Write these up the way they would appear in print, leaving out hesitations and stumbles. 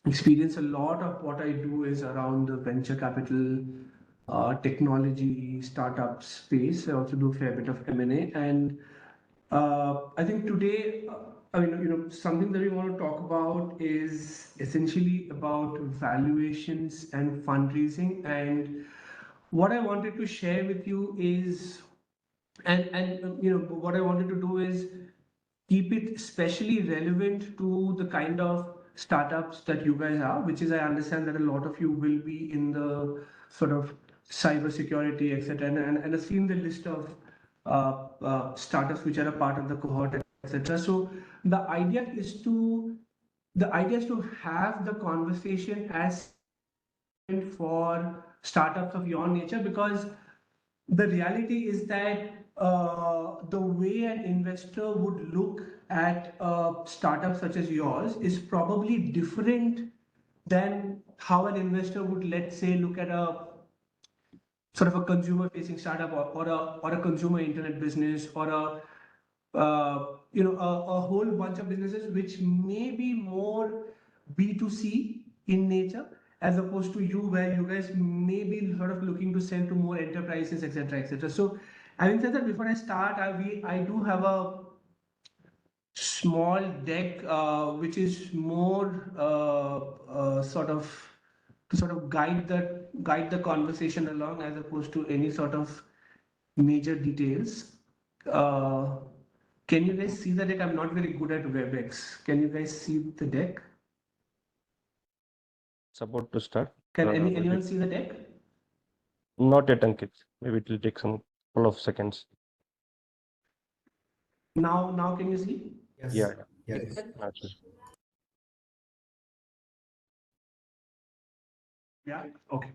experience. A lot of what I do is around the venture capital, technology, startup space. I also do a fair bit of M&A, and I think today, I mean, something that we want to talk about is essentially about valuations and fundraising. And what I wanted to share with you is, what I wanted to do is keep it especially relevant to the kind of startups that you guys are, which is I understand that a lot of you will be in the sort of cybersecurity, etc. And I've seen the list of startups which are a part of the cohort, etc. So the idea is to have the conversation as for startups of your nature, because the reality is that the way an investor would look at a startup such as yours is probably different than how an investor would, let's say, look at a sort of a consumer facing startup, or a consumer internet business, or a whole bunch of businesses which may be more B2C in nature, as opposed to you, where you guys may be sort of looking to sell to more enterprises, etc., etc. So having said that, before I start, I do have a small deck which is more sort of to sort of guide the conversation along, as opposed to any sort of major details. Uh, can you guys see the deck? I'm not very good at WebEx. Can you guys see the deck? It's about to start. Can anyone see the deck? Not yet, Ankit. Maybe it will take some couple of seconds. Now can you see? Yes. Yeah. Yes. Naturally. Yeah. Okay.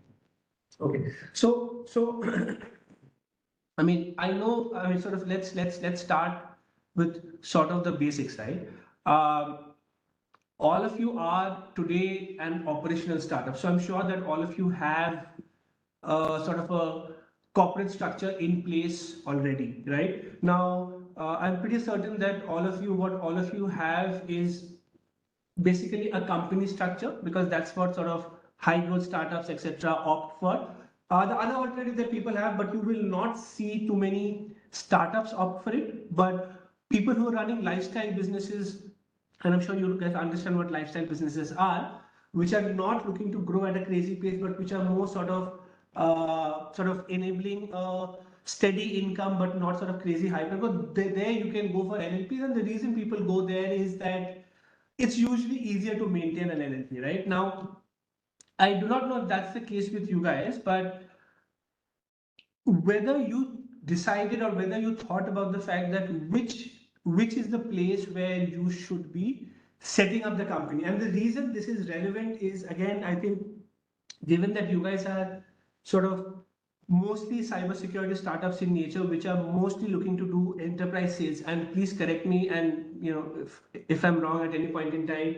So I mean, sort of let's start with sort of the basics, right? All of you are today an operational startup, so I'm sure that all of you have sort of a corporate structure in place already, right? Now, I'm pretty certain that what all of you have is basically a company structure, because that's what sort of high growth startups, etc., opt for. The other alternative that people have, but you will not see too many startups opt for it, but people who are running lifestyle businesses, and I'm sure you guys understand what lifestyle businesses are, which are not looking to grow at a crazy pace, but which are more sort of enabling a steady income, but not sort of crazy hype. Because there you can go for LLPs, and the reason people go there is that it's usually easier to maintain an LLP, right? Now, I do not know if that's the case with you guys, but whether you decided or whether you thought about the fact that which is the place where you should be setting up the company. And the reason this is relevant is, again, I think, given that you guys are sort of mostly cybersecurity startups in nature, which are mostly looking to do enterprise sales, and please correct me, and if I'm wrong at any point in time,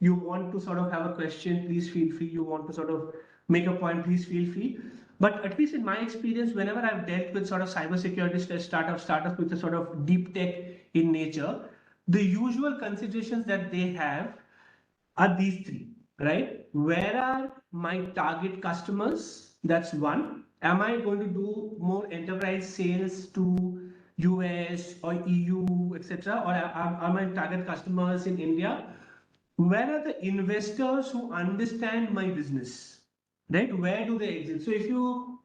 you want to sort of have a question, please feel free. You want to sort of make a point, please feel free. But at least in my experience, whenever I've dealt with sort of cybersecurity startups with a sort of deep tech in nature, the usual considerations that they have are these three, right? Where are my target customers? That's one. Am I going to do more enterprise sales to US or EU, etc., or are my target customers in India? Where are the investors who understand my business, right? Where do they exist? So if you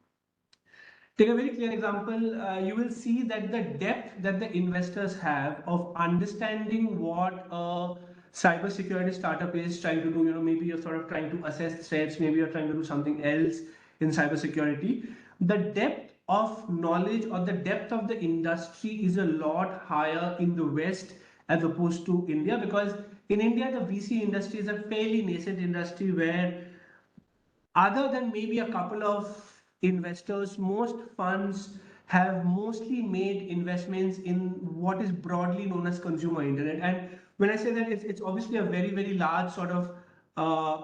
take a very clear example, you will see that the depth that the investors have of understanding what a cybersecurity startup is trying to do, maybe you're sort of trying to assess threats, maybe you're trying to do something else in cybersecurity. The depth of knowledge or the depth of the industry is a lot higher in the West as opposed to India, because in India, the VC industry is a fairly nascent industry where, other than maybe a couple of investors, most funds have mostly made investments in what is broadly known as consumer internet. And when I say that, it's obviously a very, very large sort of,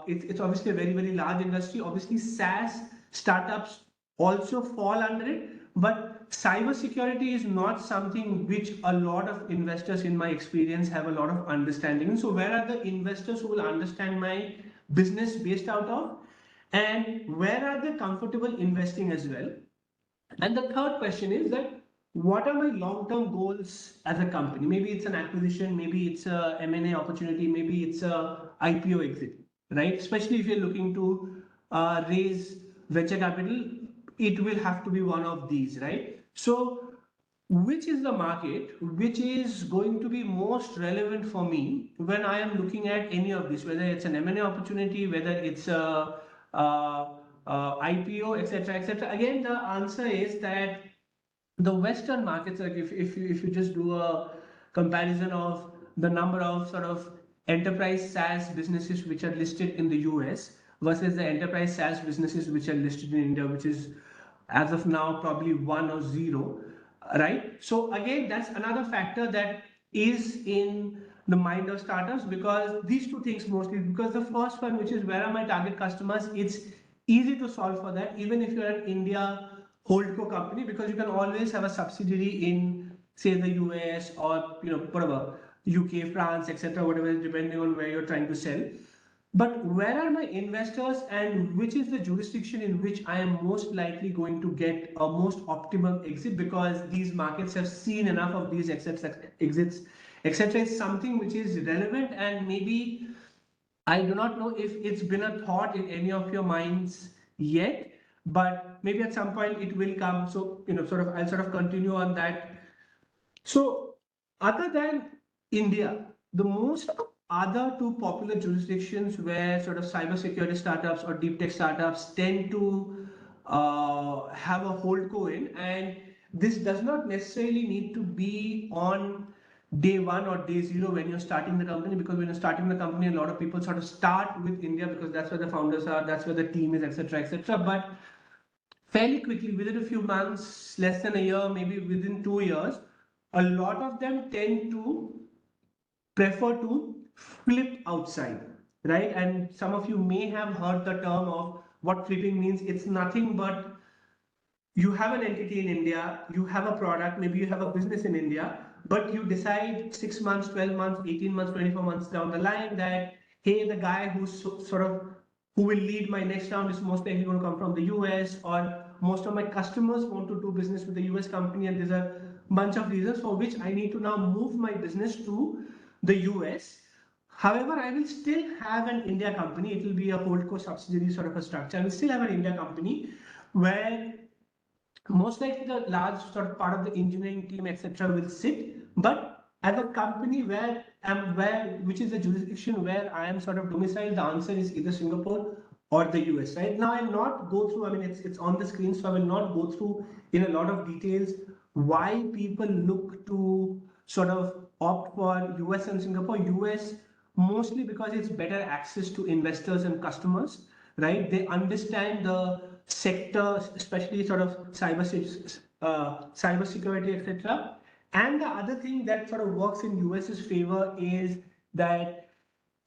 it's obviously a very, very large industry. Obviously, SaaS startups also fall under it, but cybersecurity is not something which a lot of investors, in my experience, have a lot of understanding. So where are the investors who will understand my business based out of, and where are they comfortable investing as well. And the third question is that what are my long-term goals as a company? Maybe it's an acquisition, maybe it's a M&A opportunity, maybe it's a IPO exit, right? Especially if you're looking to raise venture capital, it will have to be one of these, right? So which is the market which is going to be most relevant for me when I am looking at any of this, whether it's an M&A opportunity, whether it's a, IPO, etc., etc. Again, the answer is that the Western markets, like if you just do a comparison of the number of sort of enterprise SaaS businesses which are listed in the US versus the enterprise SaaS businesses which are listed in India, which is as of now probably one or zero, right? So again, that's another factor that is in the mind of startups, because these two things mostly, because the first one, which is where are my target customers, it's easy to solve for that even if you're an India holdco company, because you can always have a subsidiary in, say, the US or whatever, UK, France, etc., whatever, depending on where you're trying to sell. But where are my investors, and which is the jurisdiction in which I am most likely going to get a most optimum exit, because these markets have seen enough of these exits, etc. Is something which is relevant, and maybe I do not know if it's been a thought in any of your minds yet, but maybe at some point it will come. So, I'll sort of continue on that. So, other than India, the most other two popular jurisdictions where sort of cybersecurity startups or deep tech startups tend to have a holdco in, and this does not necessarily need to be on day one or day zero when you're starting the company, because when you're starting the company, a lot of people sort of start with India because that's where the founders are, that's where the team is, etc., etc. But fairly quickly, within a few months, less than a year, maybe within 2 years, a lot of them tend to prefer to flip outside, right? And some of you may have heard the term of what flipping means. It's nothing but you have an entity in India, you have a product, maybe you have a business in India, but you decide 6 months, 12 months, 18 months, 24 months down the line that, hey, the guy who's sort of who will lead my next round is most likely going to come from the US, or most of my customers want to do business with the US company, and there's a bunch of reasons for which I need to now move my business to the US. However, I will still have an India company. It will be a holdco subsidiary sort of a structure. I will still have an India company where most likely the large sort of part of the engineering team, etc., will sit. But as a company which is the jurisdiction where I am sort of domiciled, the answer is either Singapore or the US. Right now, I'll not go through. I mean, it's on the screen, so I will not go through in a lot of details why people look to sort of opt for US and Singapore. US mostly because it's better access to investors and customers, right? They understand the sector, especially sort of cyber security, etc. And the other thing that sort of works in US's favor is that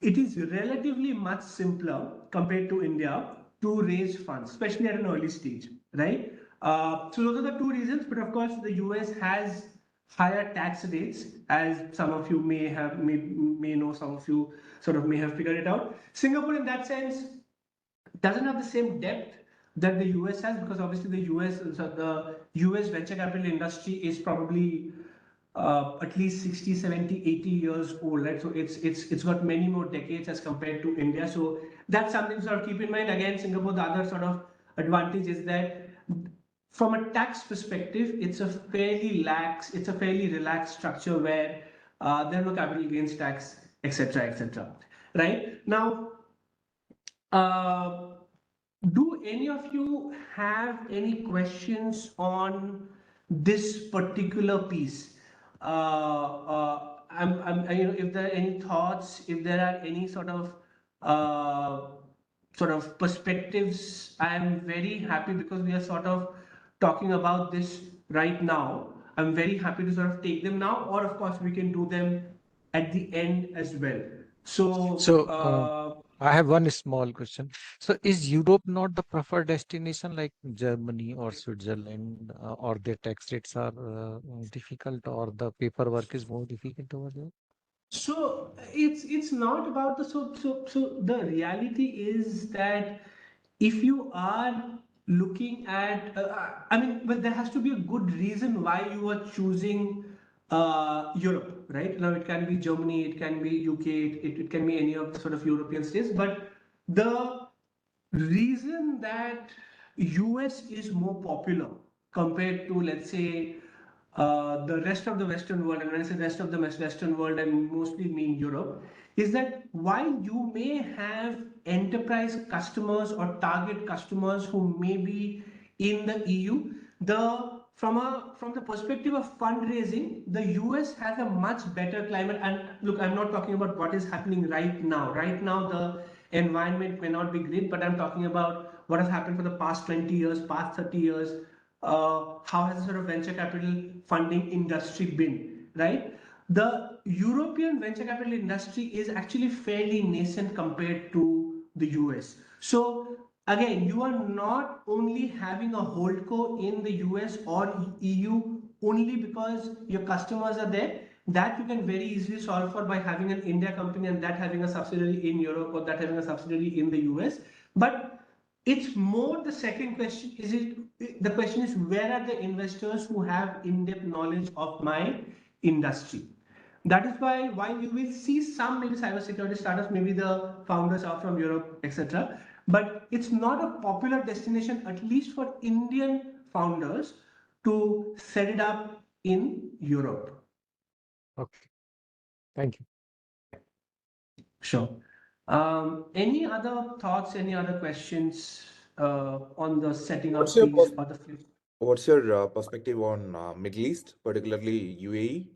it is relatively much simpler compared to India to raise funds, especially at an early stage, right? So those are the two reasons. But of course, the US has higher tax rates, as some of you may know, some of you sort of may have figured it out. Singapore, in that sense, doesn't have the same depth that the US has, because obviously the US venture capital industry is probably at least 60, 70, 80 years old, right? So it's got many more decades as compared to India. So that's something to sort of keep in mind. Again, Singapore, the other sort of advantage is that from a tax perspective, it's a fairly relaxed structure where there are no capital gains tax, etc., etc. Right now, uh, do any of you have any questions on this particular piece? If there are any thoughts, if there are any sort of perspectives, I am very happy, because we are sort of talking about this right now. I'm very happy to sort of take them now, or of course we can do them at the end as well. So, So, I have one small question. So, is Europe not the preferred destination like Germany or Switzerland, or their tax rates are difficult, or the paperwork is more difficult over there? So it's not about the so the reality is that if you are looking at I mean, but there has to be a good reason why you are choosing Europe, right? Now it can be Germany, it can be UK, it can be any of the sort of European states, but the reason that US is more popular compared to, let's say, the rest of the Western world, and when I say rest of the Western world, I mostly mean Europe, is that while you may have enterprise customers or target customers who may be in the EU, the from the perspective of fundraising, the US has a much better climate. And look, I'm not talking about what is happening right now. Right now, the environment may not be great, but I'm talking about what has happened for the past 20 years, past 30 years. How has the sort of venture capital funding industry been, right? The European venture capital industry is actually fairly nascent compared to the US. So again, you are not only having a holdco in the US or EU only because your customers are there. That you can very easily solve for by having an India company and that having a subsidiary in Europe or that having a subsidiary in the US. But it's more the second question. Is it the question is where are the investors who have in-depth knowledge of my industry? That is why while you will see some maybe cybersecurity startups, maybe the founders are from Europe, etc. But it's not a popular destination, at least for Indian founders, to set it up in Europe. Okay, thank you. Sure. Any other thoughts, any other questions on the setting What's up your piece or the flip? perspective on Middle East, particularly UAE?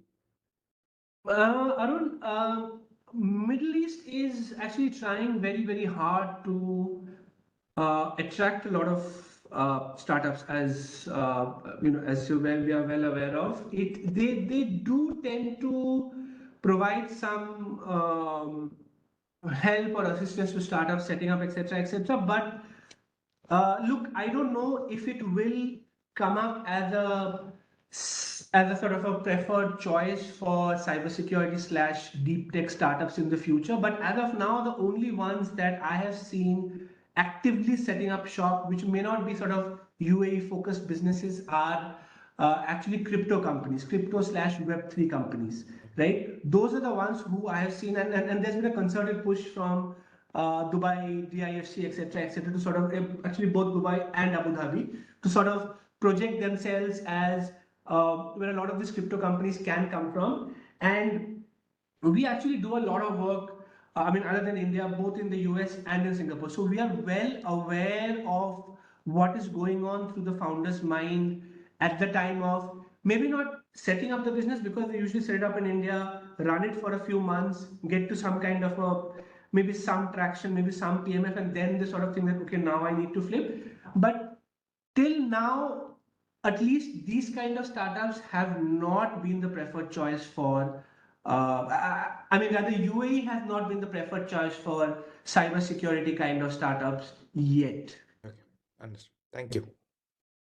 Arun, Middle East is actually trying very, very hard to attract a lot of startups, as as we are well aware of. They do tend to provide some help or assistance to startups setting up, etc., etc. But look, I don't know if it will come up as a sort of a preferred choice for cybersecurity slash deep tech startups in the future. But as of now, the only ones that I have seen actively setting up shop, which may not be sort of UAE focused businesses, are actually crypto companies, crypto slash Web3 companies, right? Those are the ones who I have seen, and there's been a concerted push from Dubai, the IISc, etc., to sort of actually both Dubai and Abu Dhabi to sort of project themselves as where a lot of these crypto companies can come from. And we actually do a lot of work. I mean, other than India, both in the US and in Singapore. So we are well aware of what is going on through the founder's mind at the time of maybe not setting up the business, because they usually set it up in India, run it for a few months, get to some kind of a maybe some traction, maybe some PMF, and then they sort of think that okay, now I need to flip. But till now, at least these kind of startups have not been the preferred choice for. I mean, rather UAE has not been the preferred choice for cybersecurity kind of startups yet. Okay, understood. Thank you.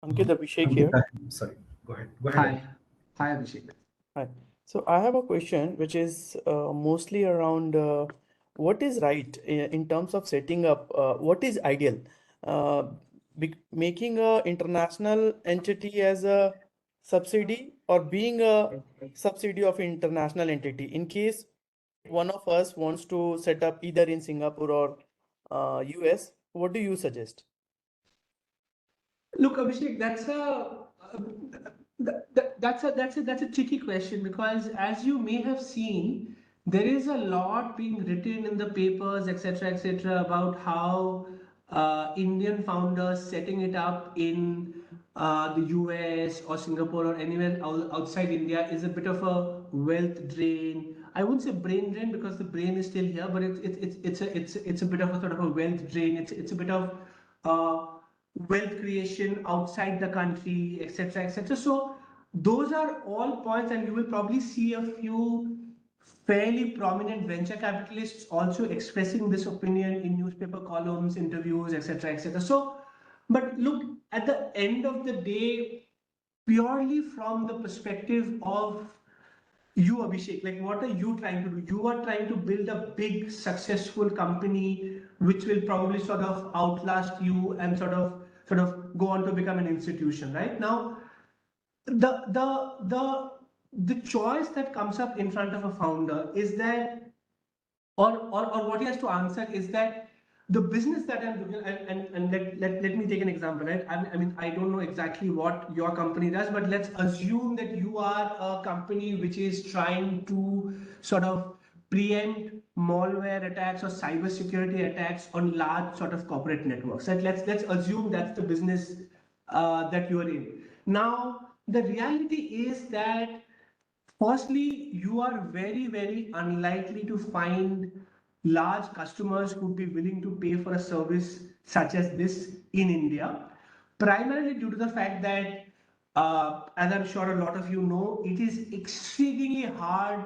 Ankit, Abhishek Ankit, here. sorry, go ahead. Go ahead. Hi, hi Abhishek. Hi. So I have a question which is mostly around what is right in terms of setting up, what is ideal? Uh, Making a international entity as a subsidy or being a subsidy of international entity in case one of us wants to set up either in Singapore or US, what do you suggest? Look, Abhishek, that's a tricky question, because as you may have seen, there is a lot being written in the papers, etc., about how Indian founders setting it up in the US or Singapore or anywhere outside India is a bit of a wealth drain. I wouldn't say brain drain, because the brain is still here, but it's a bit of a sort of a wealth drain. It's a bit of uh, wealth creation outside the country, etc., etc. So those are all points, and you will probably see a few fairly prominent venture capitalists also expressing this opinion in newspaper columns, interviews, etc., etc. So, but look, at the end of the day, purely from the perspective of you, Abhishek, like what are you trying to do? You are trying to build a big, successful company which will probably sort of outlast you and sort of go on to become an institution, right? Now, the the the the choice that comes up in front of a founder is that, or what he has to answer is that the business that I'm doing, and let me take an example, right? I mean, I don't know exactly what your company does, but let's assume that you are a company which is trying to sort of preempt malware attacks or cyber security attacks on large sort of corporate networks. Right? Let's assume that's the business that you are in. Now, the reality is that firstly, you are very, very unlikely to find large customers who would be willing to pay for a service such as this in India, primarily due to the fact that, as I'm sure a lot of you know, it is exceedingly hard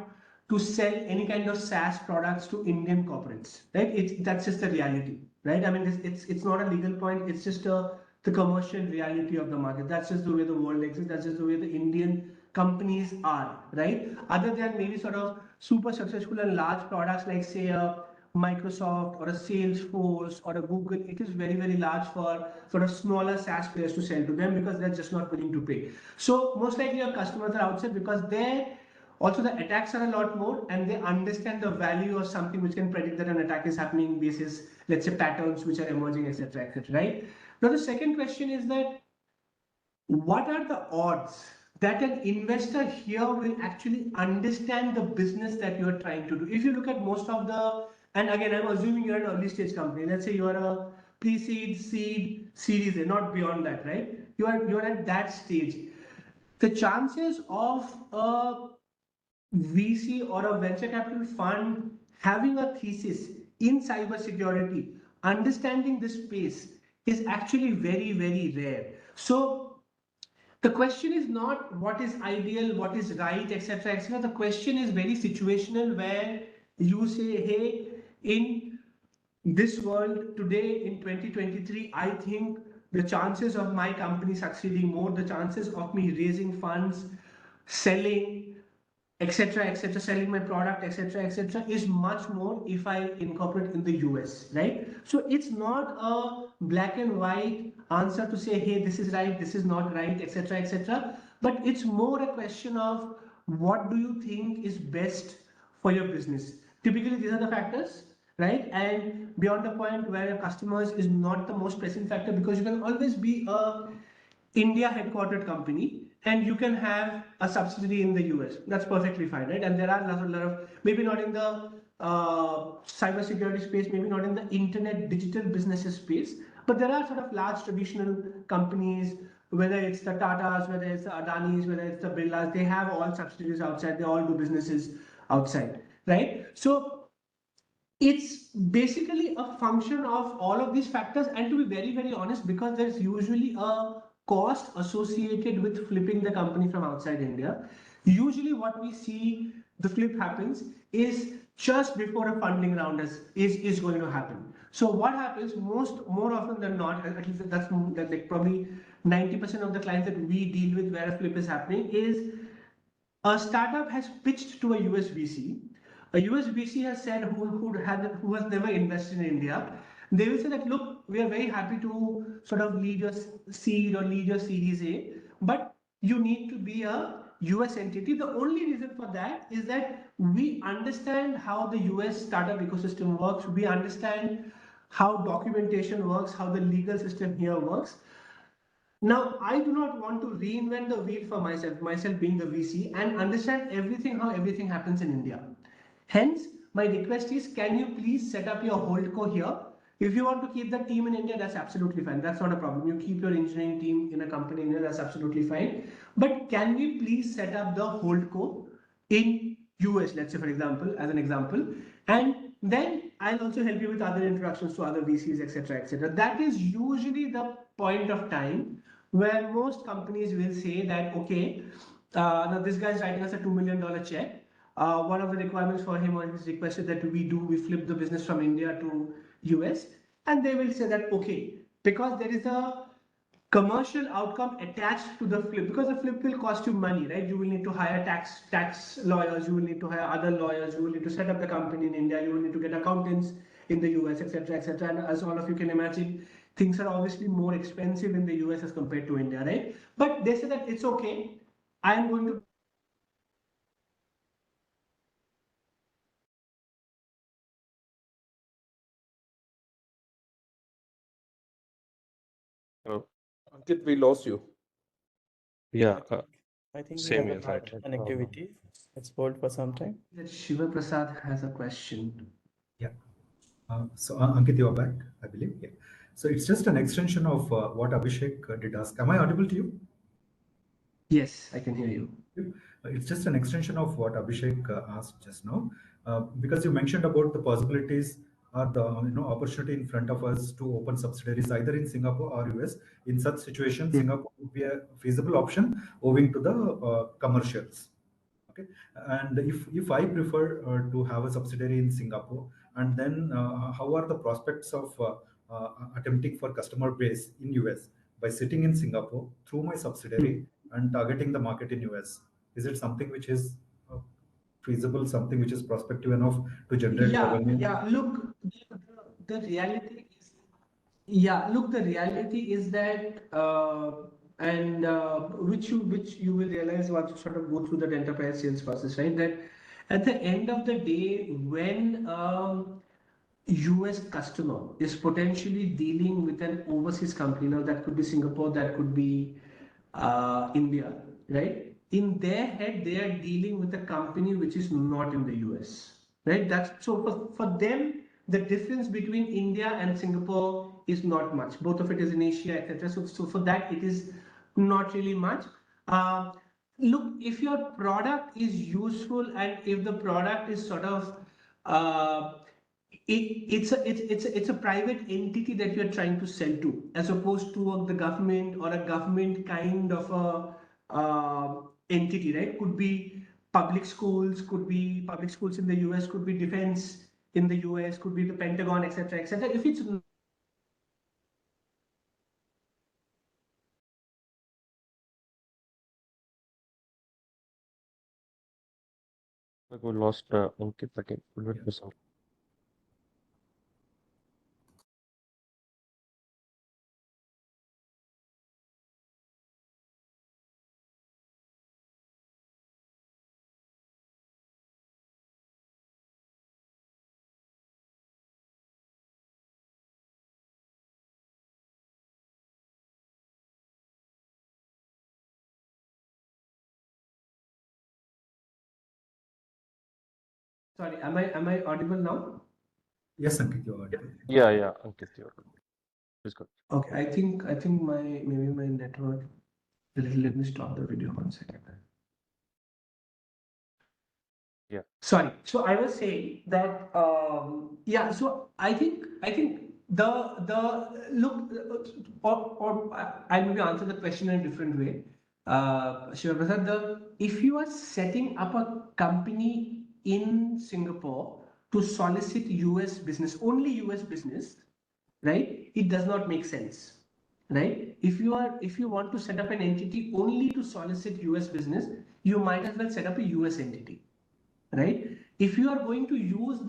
to sell any kind of SaaS products to Indian corporates, right? That's just the reality, right? I mean, it's not a legal point. It's just the commercial reality of the market. That's just the way the world exists. That's just the way the Indian companies are, right? Other than maybe sort of super successful and large products like say a Microsoft or a Salesforce or a Google, it is very, very large for sort of smaller SaaS players to sell to them because they're just not willing to pay. So most likely your customers are outside because they're also the attacks are a lot more and they understand the value of something which can predict that an attack is happening basis, let's say patterns which are emerging, etc., right? Now the second question is that what are the odds that an investor here will actually understand the business that you are trying to do? If you look at most of the, and again, I'm assuming you're an early stage company. Let's say you are a pre-seed, seed, series A, not beyond that, right? You're at that stage. The chances of a VC or a venture capital fund having a thesis in cybersecurity, understanding this space is actually very, very rare. So the question is not what is ideal, what is right, etc., etc. The question is very situational where you say, hey, in this world today in 2023, I think the chances of my company succeeding more, the chances of me raising funds, selling, etc., etc., selling my product, etc., etc., is much more if I incorporate in the US, right? So it's not a black and white answer to say, hey, this is right, this is not right, etc., etc., but it's more a question of what do you think is best for your business. Typically, these are the factors, right? And beyond the point where your customers is not the most pressing factor because you can always be a India headquartered company and you can have a subsidiary in the US. That's perfectly fine, right? And there are a lot of, maybe not in the cyber security space, maybe not in the internet digital businesses space, but there are sort of large traditional companies, whether it's the Tatas, whether it's the Adanis, whether it's the Birlas, they have all subsidiaries outside, they all do businesses outside, right? So it's basically a function of all of these factors, and to be very, very honest, because there's usually a cost associated with flipping the company from outside India. Usually what we see the flip happens is just before a funding round is going to happen. So what happens more often than not, at least that's like probably 90% of the clients that we deal with where a flip is happening, is a startup has pitched to a US VC. A US VC has said who has never invested in India. They will say that, look, we are very happy to sort of lead your seed or lead your series A, but you need to be a US entity. The only reason for that is that we understand how the US startup ecosystem works. We understand how documentation works, how the legal system here works. Now, I do not want to reinvent the wheel for myself being the VC, and understand everything, how everything happens in India. Hence, my request is, can you please set up your holdco here? If you want to keep the team in India, that's absolutely fine. That's not a problem. You keep your engineering team in a company in India, that's absolutely fine. But can we please set up the holdco in US, let's say, for example, as an example, and then I'll also help you with other introductions to other VCs, etc., etc. That is usually the point of time where most companies will say that, okay, now this guy is writing us a $2 million check. One of the requirements for him or his request is that we flip the business from India to US, and they will say that, okay, because there is a commercial outcome attached to the flip, because the flip will cost you money, right? You will need to hire tax lawyers, you will need to hire other lawyers, you will need to set up the company in India, you will need to get accountants in the US, etc., etc. And as all of you can imagine, things are obviously more expensive in the US as compared to India, right? But they say that it's okay. I am going to Oh, Ankit, we lost you. yeah, I think we same have a here, bad right? connectivity. Let's hold for some time. that Shiva Prasad has a question. Yeah. Ankit, you are back, I believe. Yeah. So it's just an extension of what Abhishek did ask. Am I audible to you? Yes, I can hear you. It's just an extension of what Abhishek asked just now, because you mentioned about the possibilities or the opportunity in front of us to open subsidiaries either in Singapore or US. In such situations, Singapore would be a feasible option owing to the commercials. Okay, and if I prefer to have a subsidiary in Singapore, and then how are the prospects of attempting for customer base in US by sitting in Singapore through my subsidiary and targeting the market in US? Is it something which is feasible, something which is prospective enough to generate revenue? Yeah. Look, the reality is, the reality is that, and which you will realize once you sort of go through that enterprise sales process, right? That at the end of the day, when US customer is potentially dealing with an overseas company. Now, that could be Singapore, that could be India, right? In their head, they are dealing with a company which is not in the US, right? That's so for them, the difference between India and Singapore is not much. Both of it is in Asia, etc. So for that, it is not really much. Uh, Look, if your product is useful and if the product is sort of uh, it's a private entity that you're trying to sell to, as opposed to the government or a government kind of a entity, right? Could be public schools in the US, could be defense in the US, could be the Pentagon, etc., etc. If it's We lost Ankit again. Will it be some? sorry, am I audible now? Yes, Ankit, you are audible. Yeah, Ankit, you're please go. Okay, I think maybe my network. Let me stop the video 1 second. Yeah. Sorry. So I was saying that yeah. So I think the look or I'll maybe answer the question in a different way. Shiva Prasad, if you are setting up a company in Singapore to solicit US business, only US business, right? It does not make sense, right? If you want to set up an entity only to solicit US business, you might as well set up a US entity, right? If you are going to use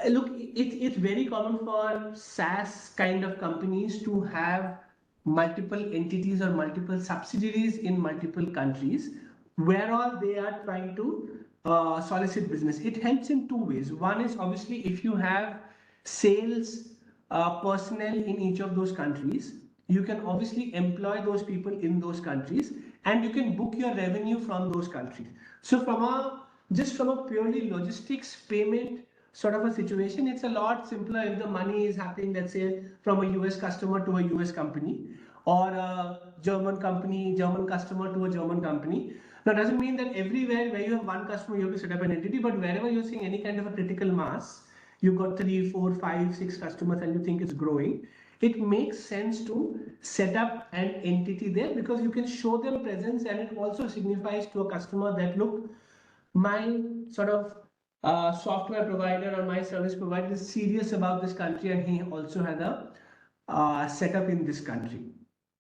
look, it's very common for SaaS kind of companies to have multiple entities or multiple subsidiaries in multiple countries where all they are trying to solicit business. It helps in two ways. One is obviously if you have sales personnel in each of those countries, you can obviously employ those people in those countries and you can book your revenue from those countries. So from a purely logistics payment sort of a situation, it's a lot simpler if the money is happening, let's say, from a US customer to a US company, or a German customer to a German company. Now, doesn't mean that everywhere where you have one customer, you have to set up an entity, but wherever you're seeing any kind of a critical mass, you've got 3, 4, 5, 6 customers and you think it's growing, it makes sense to set up an entity there because you can show them presence and it also signifies to a customer that, look, my sort of software provider or my service provider is serious about this country and he also has a setup in this country.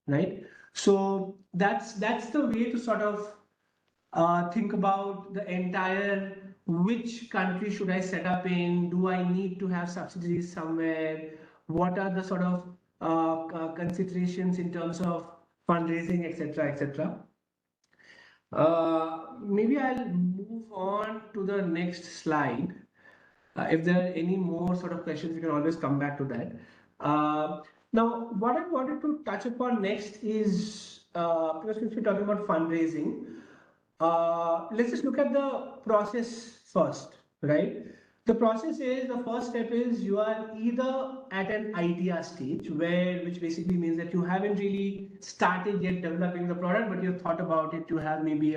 right? So that's the way to sort of think about the entire, which country should I set up in? Do I need to have subsidiaries somewhere? What are the sort of considerations in terms of fundraising, etc., etc. Maybe I'll move on to the next slide. If there are any more sort of questions, we can always come back to that. Now, what I wanted to touch upon next is, because since we're talking about fundraising, let's just look at the process first, right? The process is, the first step is you are either at an idea stage, which basically means that you haven't really started yet developing the product, but you've thought about it. You have maybe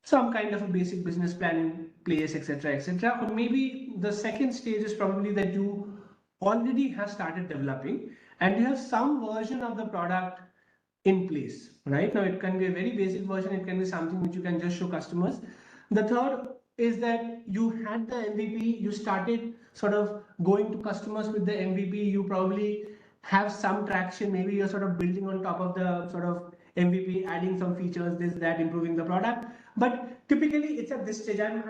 some kind of a basic business plan in place, etc., etc. Or maybe the second stage is probably that you already have started developing and you have some version of the product in place, right? Now, it can be a very basic version, it can be something which you can just show customers. The third is that you had the MVP, you started sort of going to customers with the MVP, you probably have some traction, maybe you're sort of building on top of the sort of MVP, adding some features, this, that, improving the product. But typically, it's at this stage. I'm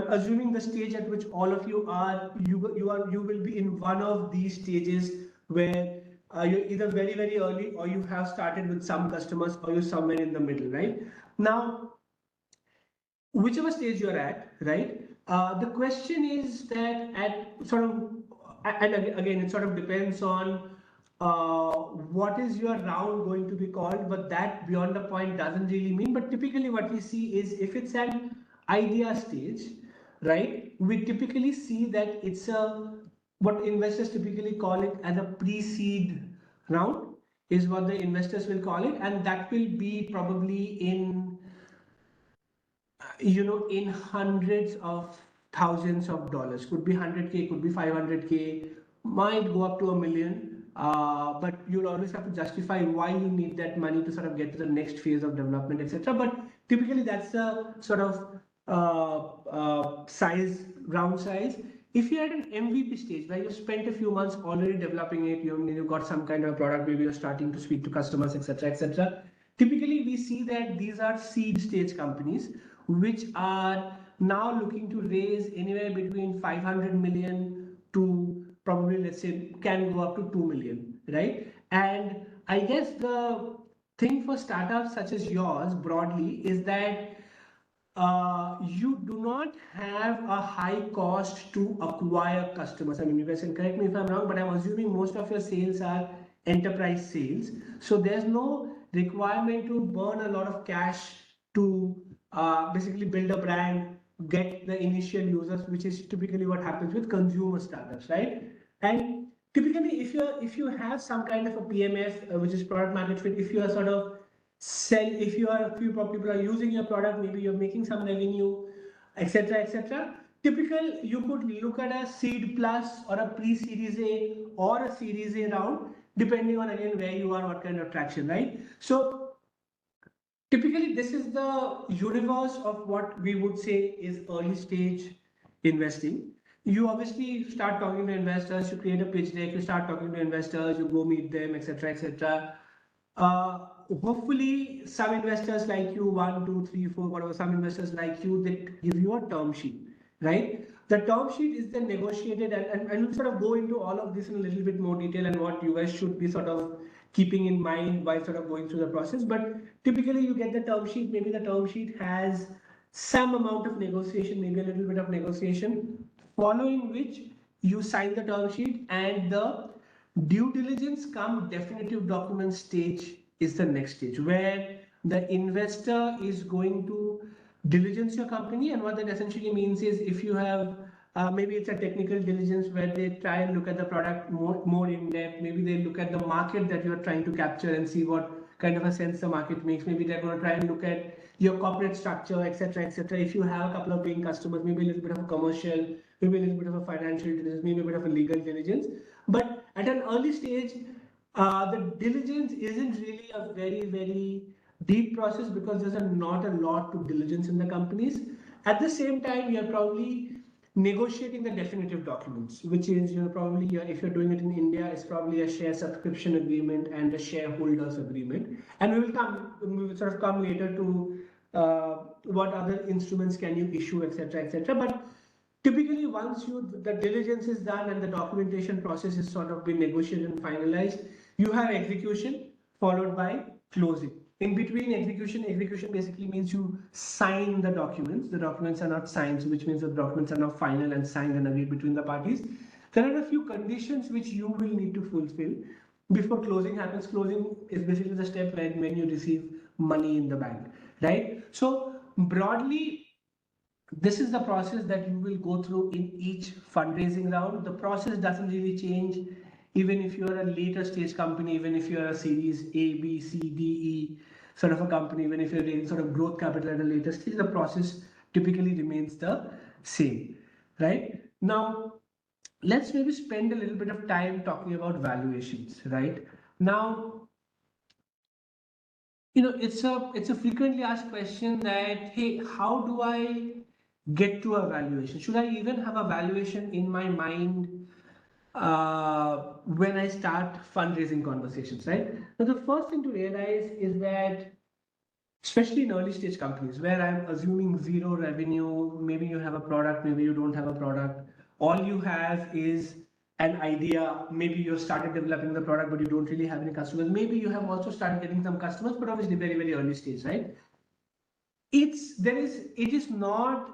assuming the stage at which all of you are. You will be in one of these stages where you're either very very early, or you have started with some customers, or you're somewhere in the middle, right? Now, whichever stage you're at, right? The question is that at sort of, and again, it sort of depends on what is your round going to be called, but that beyond the point doesn't really mean. But typically, what we see is if it's an idea stage, right? We typically see that it's a, what investors typically call it as a pre-seed round, is what the investors will call it, and that will be probably in in hundreds of thousands of dollars. Could be 100K, could be 500K, might go up to $1 million. But you'll always have to justify why you need that money to sort of get to the next phase of development, etc. But typically, that's the sort of round size. If you're at an MVP stage where you've spent a few months already developing it, you've got some kind of a product, maybe you're starting to speak to customers, etc., etc. Typically, we see that these are seed stage companies which are now looking to raise anywhere between 500 million to probably, let's say, can go up to 2 million, right? And I guess the thing for startups such as yours broadly is that you do not have a high cost to acquire customers. I mean, you guys can correct me if I'm wrong, but I'm assuming most of your sales are enterprise sales. So there's no requirement to burn a lot of cash to basically build a brand, get the initial users, which is typically what happens with consumer startups, right? And typically, if you have some kind of a PMF, which is product market fit, if you are sort of if you are, a few people are using your product, maybe you're making some revenue, etc., etc. Typical, you could look at a seed plus or a pre-series A or a series A round, depending on again where you are, what kind of traction, right? So typically, this is the universe of what we would say is early stage investing. You obviously start talking to investors, you create a pitch deck, you start talking to investors, you go meet them, etc., etc. Hopefully, some investors like you, one, two, three, four, whatever, some investors like you, that give you a term sheet, right? The term sheet is then negotiated, and we'll sort of go into all of this in a little bit more detail and what you guys should be sort of keeping in mind while sort of going through the process. But typically, you get the term sheet, maybe the term sheet has some amount of negotiation, maybe a little bit of negotiation, following which you sign the term sheet, and the due diligence come definitive document stage is the next stage, where the investor is going to diligence your company. And what that essentially means is, if you have maybe it's a technical diligence where they try and look at the product more in depth, maybe they look at the market that you're trying to capture and see what kind of a sense the market makes. Maybe they're going to try and look at your corporate structure, etc., etc. If you have a couple of paying customers, maybe a little bit of a commercial, maybe a little bit of a financial diligence, maybe a bit of a legal diligence. But at an early stage, the diligence isn't really a very, very deep process, because there's not a lot to diligence in the companies. At the same time, you're probably negotiating the definitive documents, which is probably if you're doing it in India, it's probably a share subscription agreement and a shareholders agreement. And we will sort of come later to what other instruments can you issue, etc., etc. But typically, once the diligence is done and the documentation process is sort of been negotiated and finalized, you have execution followed by closing. In between execution basically means you sign the documents. The documents are not signed, which means the documents are not final and signed and agreed between the parties. There are a few conditions which you will need to fulfill before closing happens. Closing is basically the step when you receive money in the bank, right? So broadly, this is the process that you will go through in each fundraising round. The process doesn't really change even if you're a later stage company, even if you're a series A, B, C, D, E sort of a company, even if you're in sort of growth capital at a later stage, the process typically remains the same, right? Now, let's maybe spend a little bit of time talking about valuations, right? Now, it's a frequently asked question that, hey, how do I get to a valuation? Should I even have a valuation in my mind when I start fundraising conversations, right? Now, the first thing to realize is that, especially in early stage companies where I'm assuming zero revenue, maybe you have a product, maybe you don't have a product, all you have is an idea, maybe you started developing the product but you don't really have any customers, maybe you have also started getting some customers, but obviously very, very early stage, right? It is not,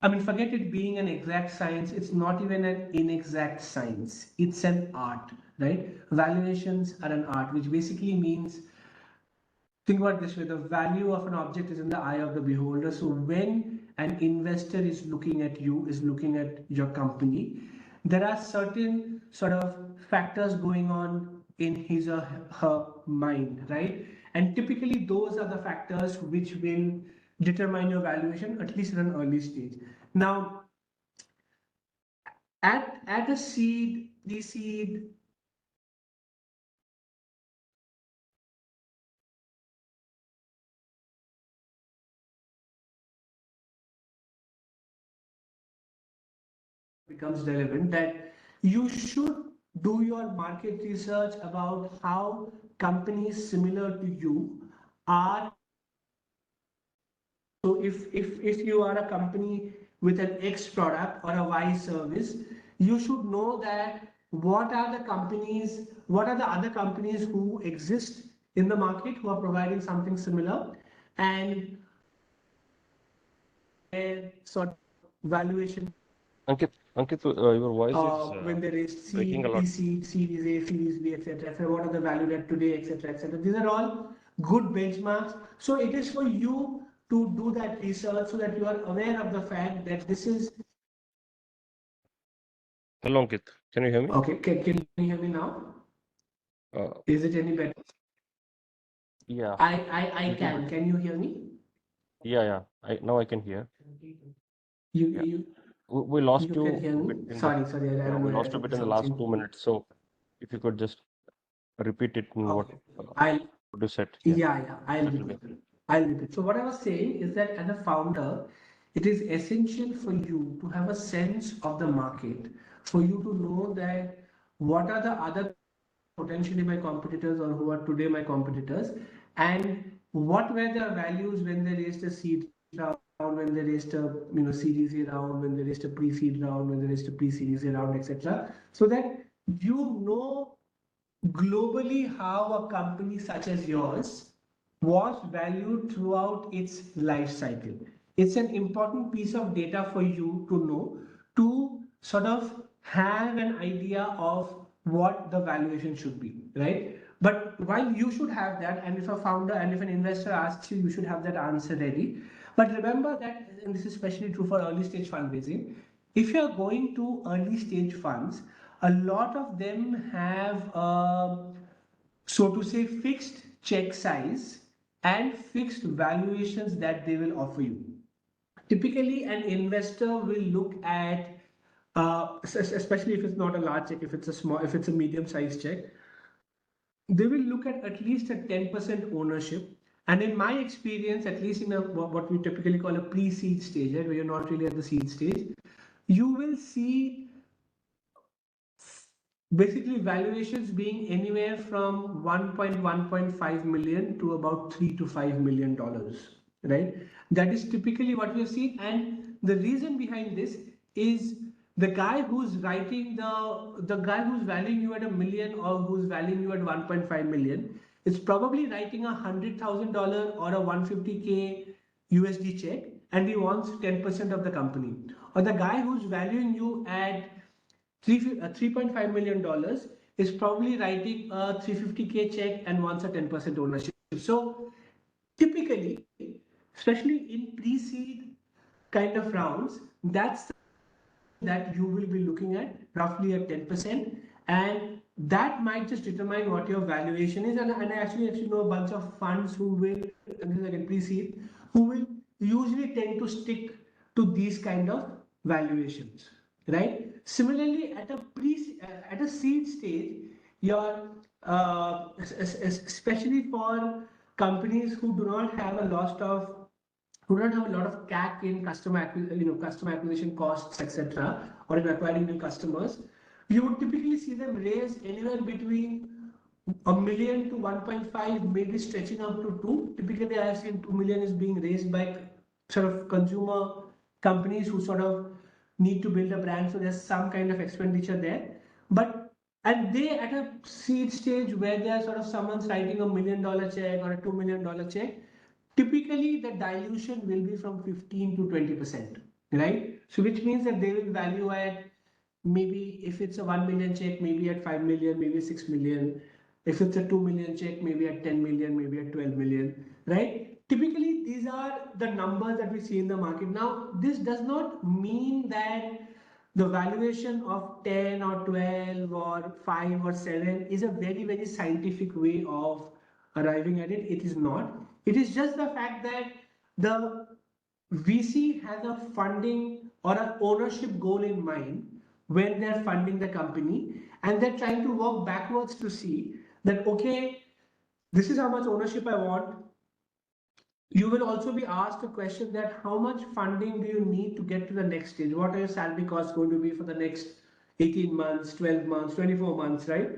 I mean, forget it being an exact science, it's not even an inexact science, it's an art, right? Valuations are an art, which basically means, think about it this way, the value of an object is in the eye of the beholder. So when an investor is looking at you, is looking at your company, there are certain sort of factors going on in his or her mind, right? And typically those are the factors which will determine your valuation, at least in an early stage. Now, at a seed, pre-seed, becomes relevant, that you should do your market research about how companies similar to you are. So if you are a company with an X product or a Y service, you should know that what are the other companies who exist in the market who are providing something similar, and sort of valuation Ankit, your voice is when there is breaking seed, a lot. pre-seed, Series A, Series B, etc., etc. What are the value at today, etc., etc. These are all good benchmarks. So it is for you to do that research so that you are aware of the fact that this is Hello, Ankit. Can you hear me? okay. Can you hear me now? Uh, Is it any better? yeah, I little can. bit. Can you hear me? Yeah. Now I can hear. You Yeah. you We lost you can you hear a me? bit in the Sorry. I yeah, don't we know. I lost a think bit there's in the last something. 2 minutes. So if you could just repeat it in Okay. uh, I'll what you said. Yeah, Yeah, I'll that will be. repeat. I'll repeat. So what I was saying is that as a founder, it is essential for you to have a sense of the market, for you to know that what are the other potentially my competitors or who are today my competitors, and what were their values when they raised a seed round, when they raised a series A round, when they raised a pre-seed round, when they raised a pre-series A round, etc. So that you know globally how a company such as yours was valued throughout its life cycle. It's an important piece of data for you to know, to sort of have an idea of what the valuation should be, right? But while you should have that, and if a founder and if an investor asks you, you should have that answer ready. But remember that, and this is especially true for early stage fundraising, if you're going to early stage funds, a lot of them have, so to say, fixed check size and fixed valuations that they will offer you. Typically, an investor will look at, especially if it's not a large check, if it's a medium sized check, they will look at least a 10% ownership. And in my experience, at least in what we typically call a pre-seed stage, right, where you're not really at the seed stage, you will see basically valuations being anywhere from 1.5 million to about 3 to 5 million dollars, right? That is typically what we have seen, and the reason behind this is the guy who's writing the guy who's valuing you at a million or who's valuing you at 1.5 million is probably writing $100,000 or a 150K USD check, and he wants 10% of the company. Or the guy who's valuing you at $3.5 million is probably writing a 350K check and wants a 10% ownership. So typically, especially in pre-seed kind of rounds, that's that you will be looking at roughly at 10%, and that might just determine what your valuation is. And I actually know a bunch of funds who will, and this is again pre-seed, who will usually tend to stick to these kind of valuations, right? Similarly, at a seed stage, your especially for companies who do not have a lot of CAC in customer acquisition costs, etc., or in acquiring new customers, you would typically see them raise anywhere between a million to 1.5, maybe stretching up to 2. Typically, I have seen 2 million is being raised by sort of consumer companies who sort of need to build a brand, so there's some kind of expenditure there. But and they at a seed stage where they are sort of someone's writing $1 million check or a $2 million check, typically the dilution will be from 15 to 20%, right? So which means that they will value at maybe if it's a 1 million check, maybe at 5 million, maybe 6 million. If it's a 2 million check, maybe at 10 million, maybe at 12 million, right? Typically, these are the numbers that we see in the market. Now, this does not mean that the valuation of 10 or 12 or 5 or 7 is a very, very scientific way of arriving at it. It is not. It is just the fact that the VC has a funding or an ownership goal in mind when they're funding the company, and they're trying to work backwards to see that, okay, this is how much ownership I want. You will also be asked a question that how much funding do you need to get to the next stage? What are your salary costs going to be for the next 18 months, 12 months, 24 months, right?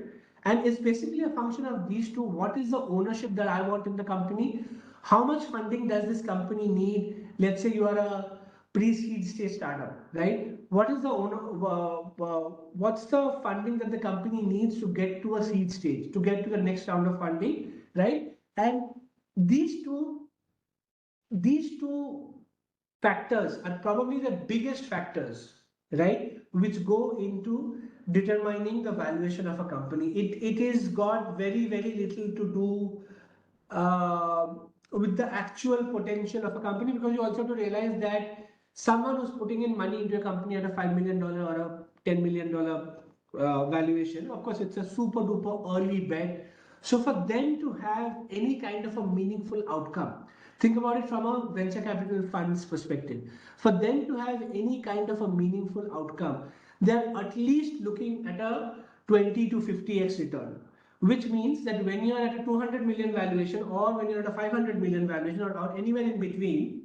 And it's basically a function of these two. What is the ownership that I want in the company? How much funding does this company need? Let's say you are a pre-seed stage startup, right? What is the what's the funding that the company needs to get to a seed stage, to get to the next round of funding, right? And these two these two factors are probably the biggest factors, right, which go into determining the valuation of a company. It is got very, very little to do with the actual potential of a company, because you also have to realize that someone who's putting in money into a company at a $5 million or a $10 million valuation, of course, it's a super duper early bet. So for them to have any kind of a meaningful outcome, think about it from a venture capital fund's perspective. For them to have any kind of a meaningful outcome, they're at least looking at a 20 to 50x return, which means that when you're at a 200 million valuation or when you're at a 500 million valuation or anywhere in between,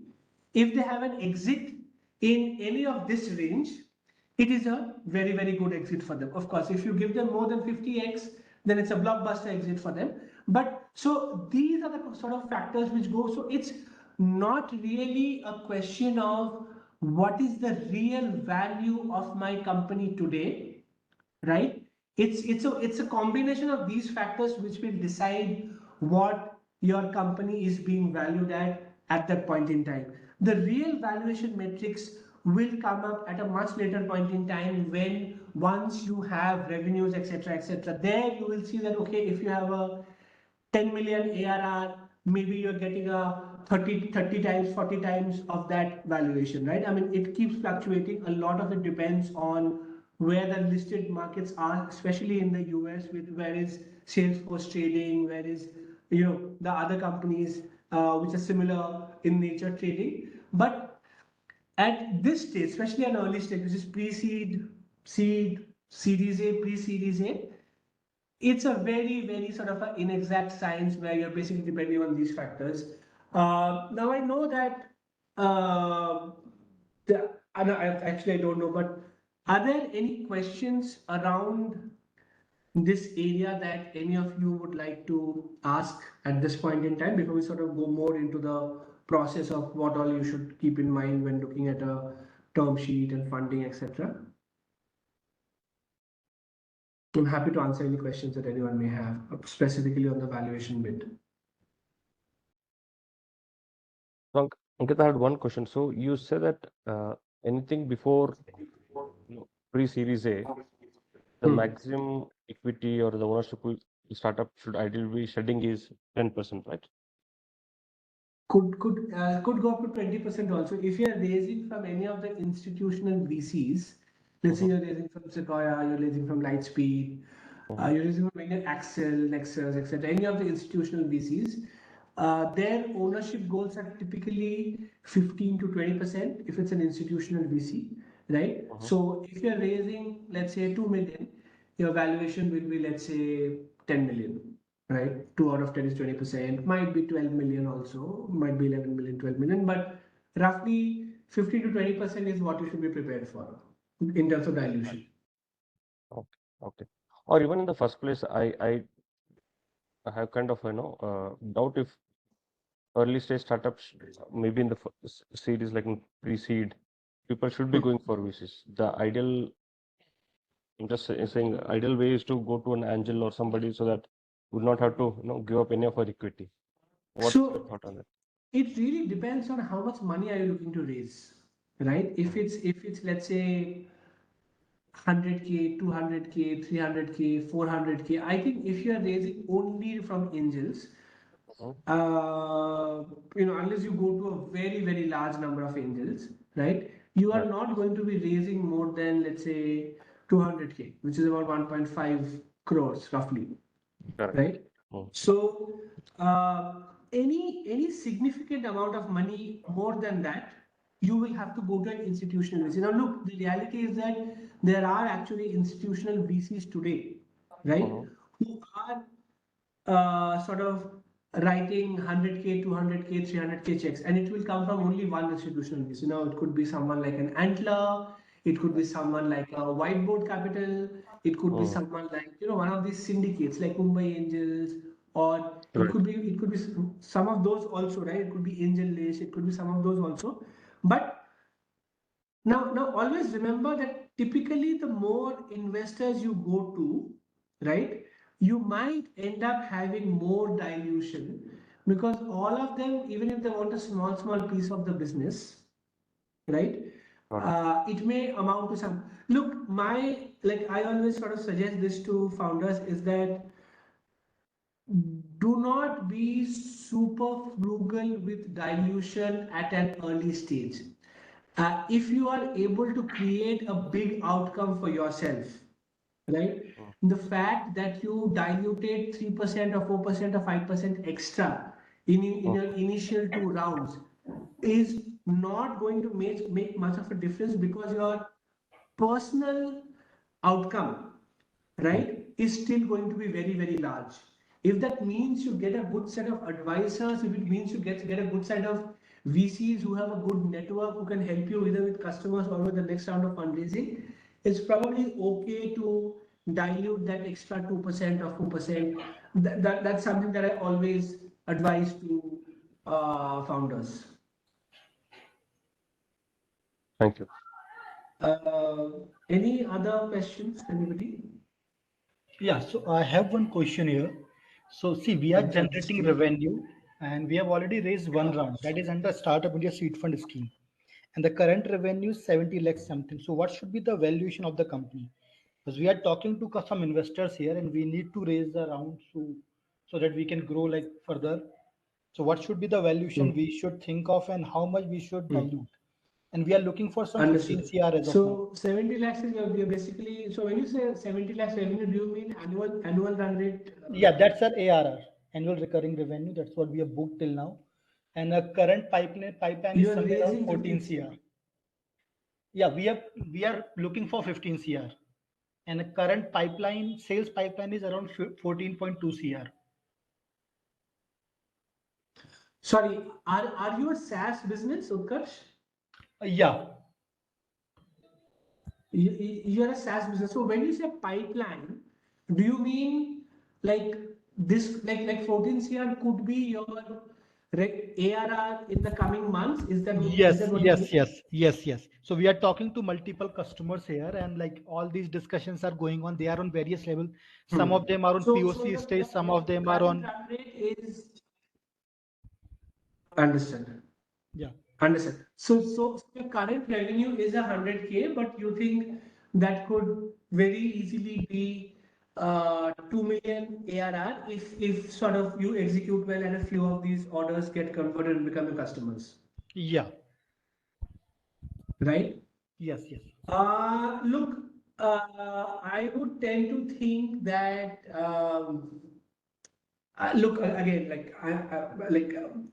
if they have an exit in any of this range, it is a very, very good exit for them. Of course, if you give them more than 50x, then it's a blockbuster exit for them. But so these are the sort of factors which go. So it's not really a question of what is the real value of my company today, right? It's a combination of these factors which will decide what your company is being valued at that point in time. The real valuation metrics will come up at a much later point in time, when once you have revenues, etc., etc. There you will see that, okay, if you have a 10 million ARR, maybe you're getting a 30 times, 40 times of that valuation, right? I mean, it keeps fluctuating. A lot of it depends on where the listed markets are, especially in the US, with where is Salesforce trading, where is, the other companies which are similar in nature trading. But at this stage, especially an early stage, which is pre-seed, seed, Series A, pre-Series A, it's a very, very sort of an inexact science where you're basically depending on these factors. Now I know that uh, Actually, I don't know, but are there any questions around this area that any of you would like to ask at this point in time before we sort of go more into the process of what all you should keep in mind when looking at a term sheet and funding, etc.? I'm happy to answer any questions that anyone may have, specifically on the valuation bit. So, Ankit, I had one question. So you said that anything before pre-series A, the maximum equity or the ownership startup should ideally be shedding is 10%, right? Could go up to 20% also if you are raising from any of the institutional VCs. Let's say you're raising from Sequoia, you're raising from Lightspeed, you're raising from any Axel, Nexus, etc. Any of the institutional VCs. Their ownership goals are typically 15 to 20% if it's an institutional VC, right? So if you're raising, let's say 2 million, your valuation will be, let's say, 10 million, right? 2 out of 10 is 20%, might be 12 million also, might be 11 million, 12 million, but roughly 15 to 20% is what you should be prepared for in terms of dilution. Okay, okay. Or even in the first place, I have kind of doubt if early stage startups, maybe in the series like in pre-seed, people should be going for VCs. The ideal, I'm just saying, ideal way is to go to an angel or somebody so that we would not have to give up any of our equity. What's your So thought on that? it really depends on how much money are you looking to raise, right? If it's let's say 100K, 200K, 300K, 400K, I think if you are raising only from angels, unless you go to a very, very large number of angels, right? You are Right. not going to be raising more than, let's say, 200K, which is about 1.5 crores roughly, Correct. right? So any significant amount of money more than that, you will have to go to an institutional VC. Now, look, the reality is that there are actually institutional VCs today, right, who are sort of writing 100K, 200K, 300K checks, and it will come from only one institutional VC. Now, it could be someone like an Antler, it could be someone like a Whiteboard Capital, it could be someone like one of these syndicates like Mumbai Angels, or Right. it could be some of those also, right? It could be Angel List, it could be some of those also, but now always remember that typically the more investors you go to, right, you might end up having more dilution because all of them, even if they want a small piece of the business, right, it may amount to some. Look, I always sort of suggest this to founders is that do not be super frugal with dilution at an early stage. If you are able to create a big outcome for yourself, right? The fact that you diluted 3% or 4% or 5% extra in your initial 2 rounds is not going to make much of a difference because your personal outcome, right, is still going to be very, very large. If that means you get a good set of advisors, if it means you get a good set of VCs who have a good network who can help you either with customers or with the next round of fundraising, it's probably okay to dilute that extra 2% or 4%. That's something that I always advise to founders. Thank you. Any other questions, anybody? Yeah, so I have one question here. So see, we are generating revenue and we have already raised one round that is under Startup India Seed Fund scheme. And the current revenue is 70 lakhs something. So what should be the valuation of the company? Because we are talking to some investors here and we need to raise the round so that we can grow like further. So what should be the valuation we should think of and how much we should dilute? And we are looking for some 15 Understood. CR as of now. So 70 lakhs is you're basically, so when you say 70 lakhs revenue, do you mean annual run rate? Yeah, that's our ARR, annual recurring revenue. That's what we have booked till now. And the current pipeline You is are somewhere around raising 14 15 CR. Yeah, we are looking for 15 CR. And the current sales pipeline is around 14.2 CR. Sorry, are you a SaaS business, Utkarsh? Yeah. you're a SaaS business. So when you say pipeline, do you mean like this, like 14 CR could be your ARR in the coming months? Is that Yes, what you yes, mean? yes, yes, yes. So we are talking to multiple customers here, and like all these discussions are going on. They are on various levels. Some of them are on So POC stage, some your of them are current on, run rate is understood. yeah. Understood. So your current revenue is 100K, but you think that could very easily be 2 million ARR if sort of you execute well and a few of these orders get converted and become your customers, Yeah. right? Yes, yes. Look, I would tend to think that look again,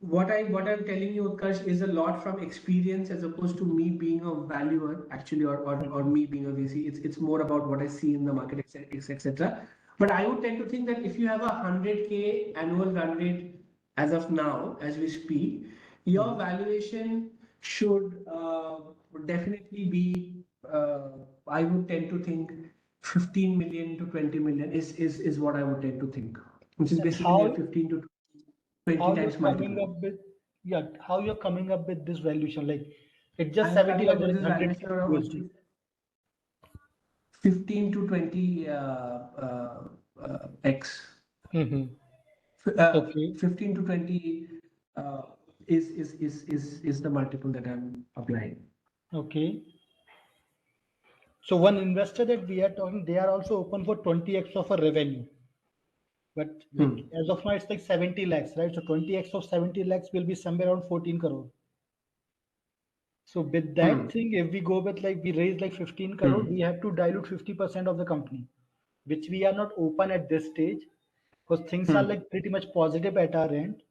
what I'm telling you, Utkarsh, is a lot from experience as opposed to me being a valuer actually, or me being a VC. It's more about what I see in the market, etc. But I would tend to think that if you have a 100K annual run rate as of now, as we speak, your valuation should definitely be. I would tend to think 15 million to 20 million is what I would tend to think, which is And basically a 15 to 20 how you're times coming multiple. up with, yeah, how you're coming up with this valuation? Like it's I just am 70 coming or up there with is this 100 valuation around USD. 15 to 20 x. Mm-hmm. Uh, Okay. 15 to 20 uh, is the multiple that I'm applying. Okay. So one investor that we are talking, they are also open for 20x of a revenue. But like as of now, it's like 70 lakhs, right? So 20x of 70 lakhs will be somewhere around 14 crore. So with that thing, if we go with like we raise like 15 crore, we have to dilute 50% of the company, which we are not open at this stage because things are like pretty much positive at our end.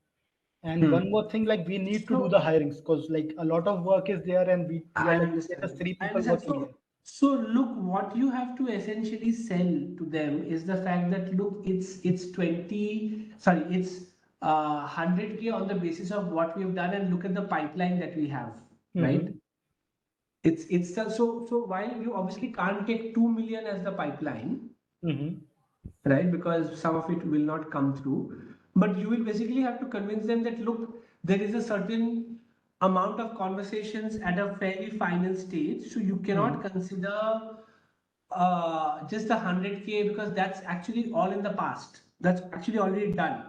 And one more thing, like we need to do the So hirings because like a lot of work is there and we are I like understand. just three I people understand. working here. So look, what you have to essentially sell to them is the fact that look, it's 20, sorry, it's 100K on the basis of what we've done, and look at the pipeline that we have, right? Mm-hmm. So while you obviously can't take 2 million as the pipeline, Mm-hmm. right? Because some of it will not come through. But you will basically have to convince them that look, there is a certain amount of conversations at a fairly final stage, so you cannot consider just the 100K because that's actually all in the past. That's actually already done.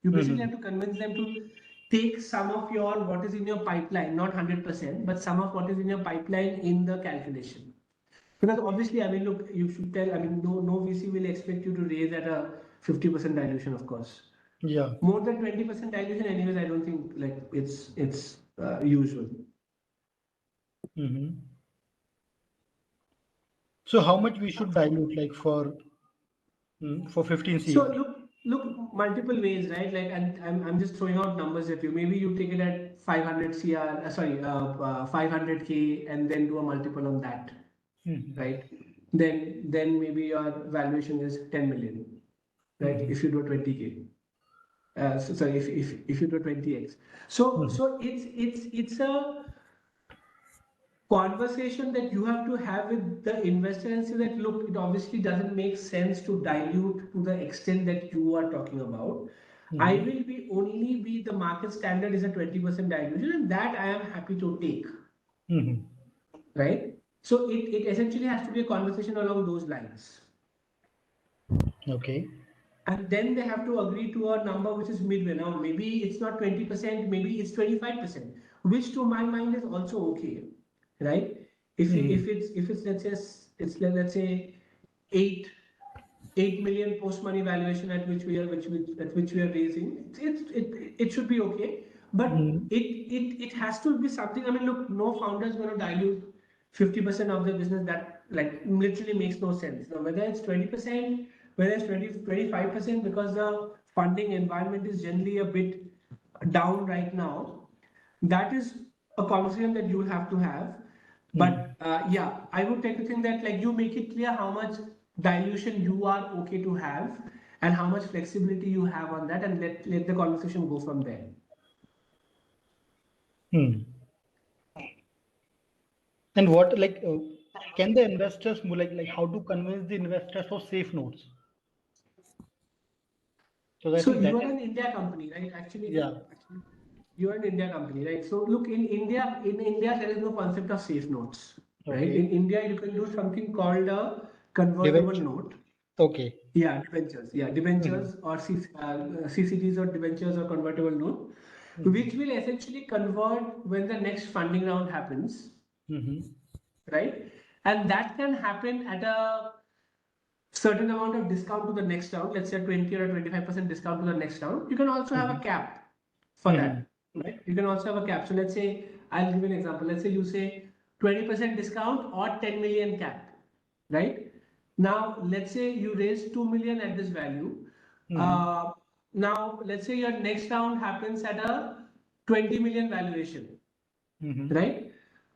You basically Mm-hmm. have to convince them to take some of your what is in your pipeline, not 100%, but some of what is in your pipeline in the calculation. Because obviously, I mean, look, you should tell, I mean, no VC will expect you to raise at a 50% dilution, of course. Yeah. More than 20% dilution, anyways, I don't think like it's usual. Mm-hmm. So how much we should dilute like for 15 So CR? look, multiple ways, right? Like, and I'm just throwing out numbers at you. Maybe you take it at 500 CR, 500K, and then do a multiple on that, Mm-hmm. right? Then maybe your valuation is 10 million, right? Mm-hmm. If you do 20K. So sorry, if you do 20x. So it's a conversation that you have to have with the investor and say that look, it obviously doesn't make sense to dilute to the extent that you are talking about. I Mm-hmm. will be only be the market standard is a 20% dilution, and that I am happy to take, Mm-hmm. right? So it essentially has to be a conversation along those lines. Okay. And then they have to agree to a number which is midway. Now, maybe it's not 20%, maybe it's 25%, which to my mind is also okay, right? Mm-hmm. If it's let's say 8 8 million post money valuation at which we are at which we are raising, it should be okay. But Mm-hmm. it has to be something. I mean, look, no founder is going to dilute 50% of their business. That like literally makes no sense. Now, whether it's 20%, whether it's 25%, because the funding environment is generally a bit down right now, that is a conversation that you will have to have. But yeah, I would tend to think that like you make it clear how much dilution you are okay to have and how much flexibility you have on that, and let the conversation go from there. Hmm. And what like can the investors like how to convince the investors for safe notes? So I So think that you are is, an India company, right? yeah. Actually, you are an India company, right? So look, in India, there is no concept of safe notes, right? In Okay. India, you can do something called a convertible Debenture. note. Okay. Yeah, debentures. Yeah, Mm-hmm. debentures or CCDs or debentures or convertible note, which will essentially convert when the next funding round happens, Mm-hmm. right? And that can happen at a certain amount of discount to the next round, let's say 20 or 25% discount to the next round. You can also have a Mm-hmm. cap for Mm-hmm. that, right? You can also have a cap. So let's say, I'll give you an example. Let's say you say 20% discount or 10 million cap, right? Now, let's say you raise 2 million at this value. Mm-hmm. Uh, Now, let's say your next round happens at a 20 million valuation, Mm-hmm. right?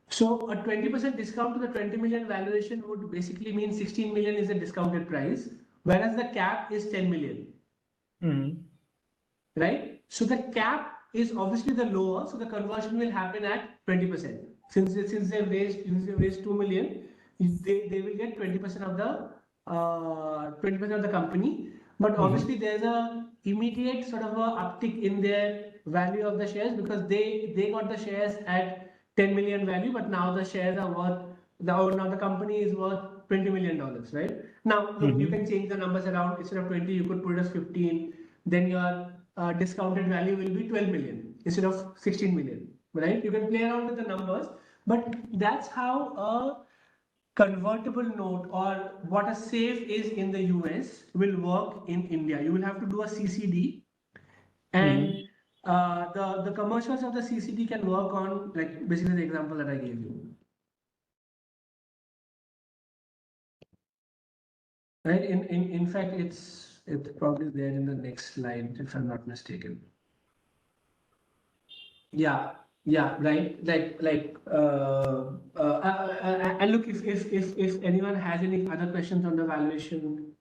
So a 20% discount to the 20 million valuation would basically mean 16 million is the discounted price, whereas the cap is 10 million, Mm-hmm. right? So the cap is obviously the lower, so the conversion will happen at 20%. Since they've raised 2 million, they will get 20% of the 20% of the company. But Mm-hmm. obviously there's a immediate sort of a uptick in their value of the shares because they got the shares at 10 million value, but now the shares are worth now the company is worth $20 million, right? Now look, you Mm-hmm. can change the numbers around. Instead of 20, you could put it as 15. Then your discounted value will be 12 million instead of 16 million, right? You can play around with the numbers, but that's how a convertible note or what a safe is in the US will work in India. You will have to do a CCD, Mm-hmm. and the commercials of the CCD can work on like basically the example that I gave you. Right? In fact, it's probably there in the next slide if I'm not mistaken. Yeah, yeah, right. And look, if anyone has any other questions on the valuation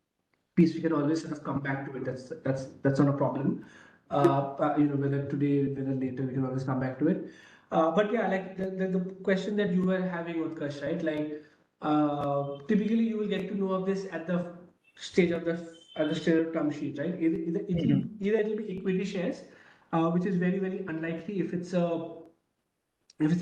piece, we can always sort of come back to it. That's not a problem. Whether today, whether later, we can always come back to it. But yeah, like the question that you were having, Utkarsh, right? Like, typically you will get to know of this at the stage of the stage of term sheet, right? Either it will be equity shares, which is very very unlikely if it's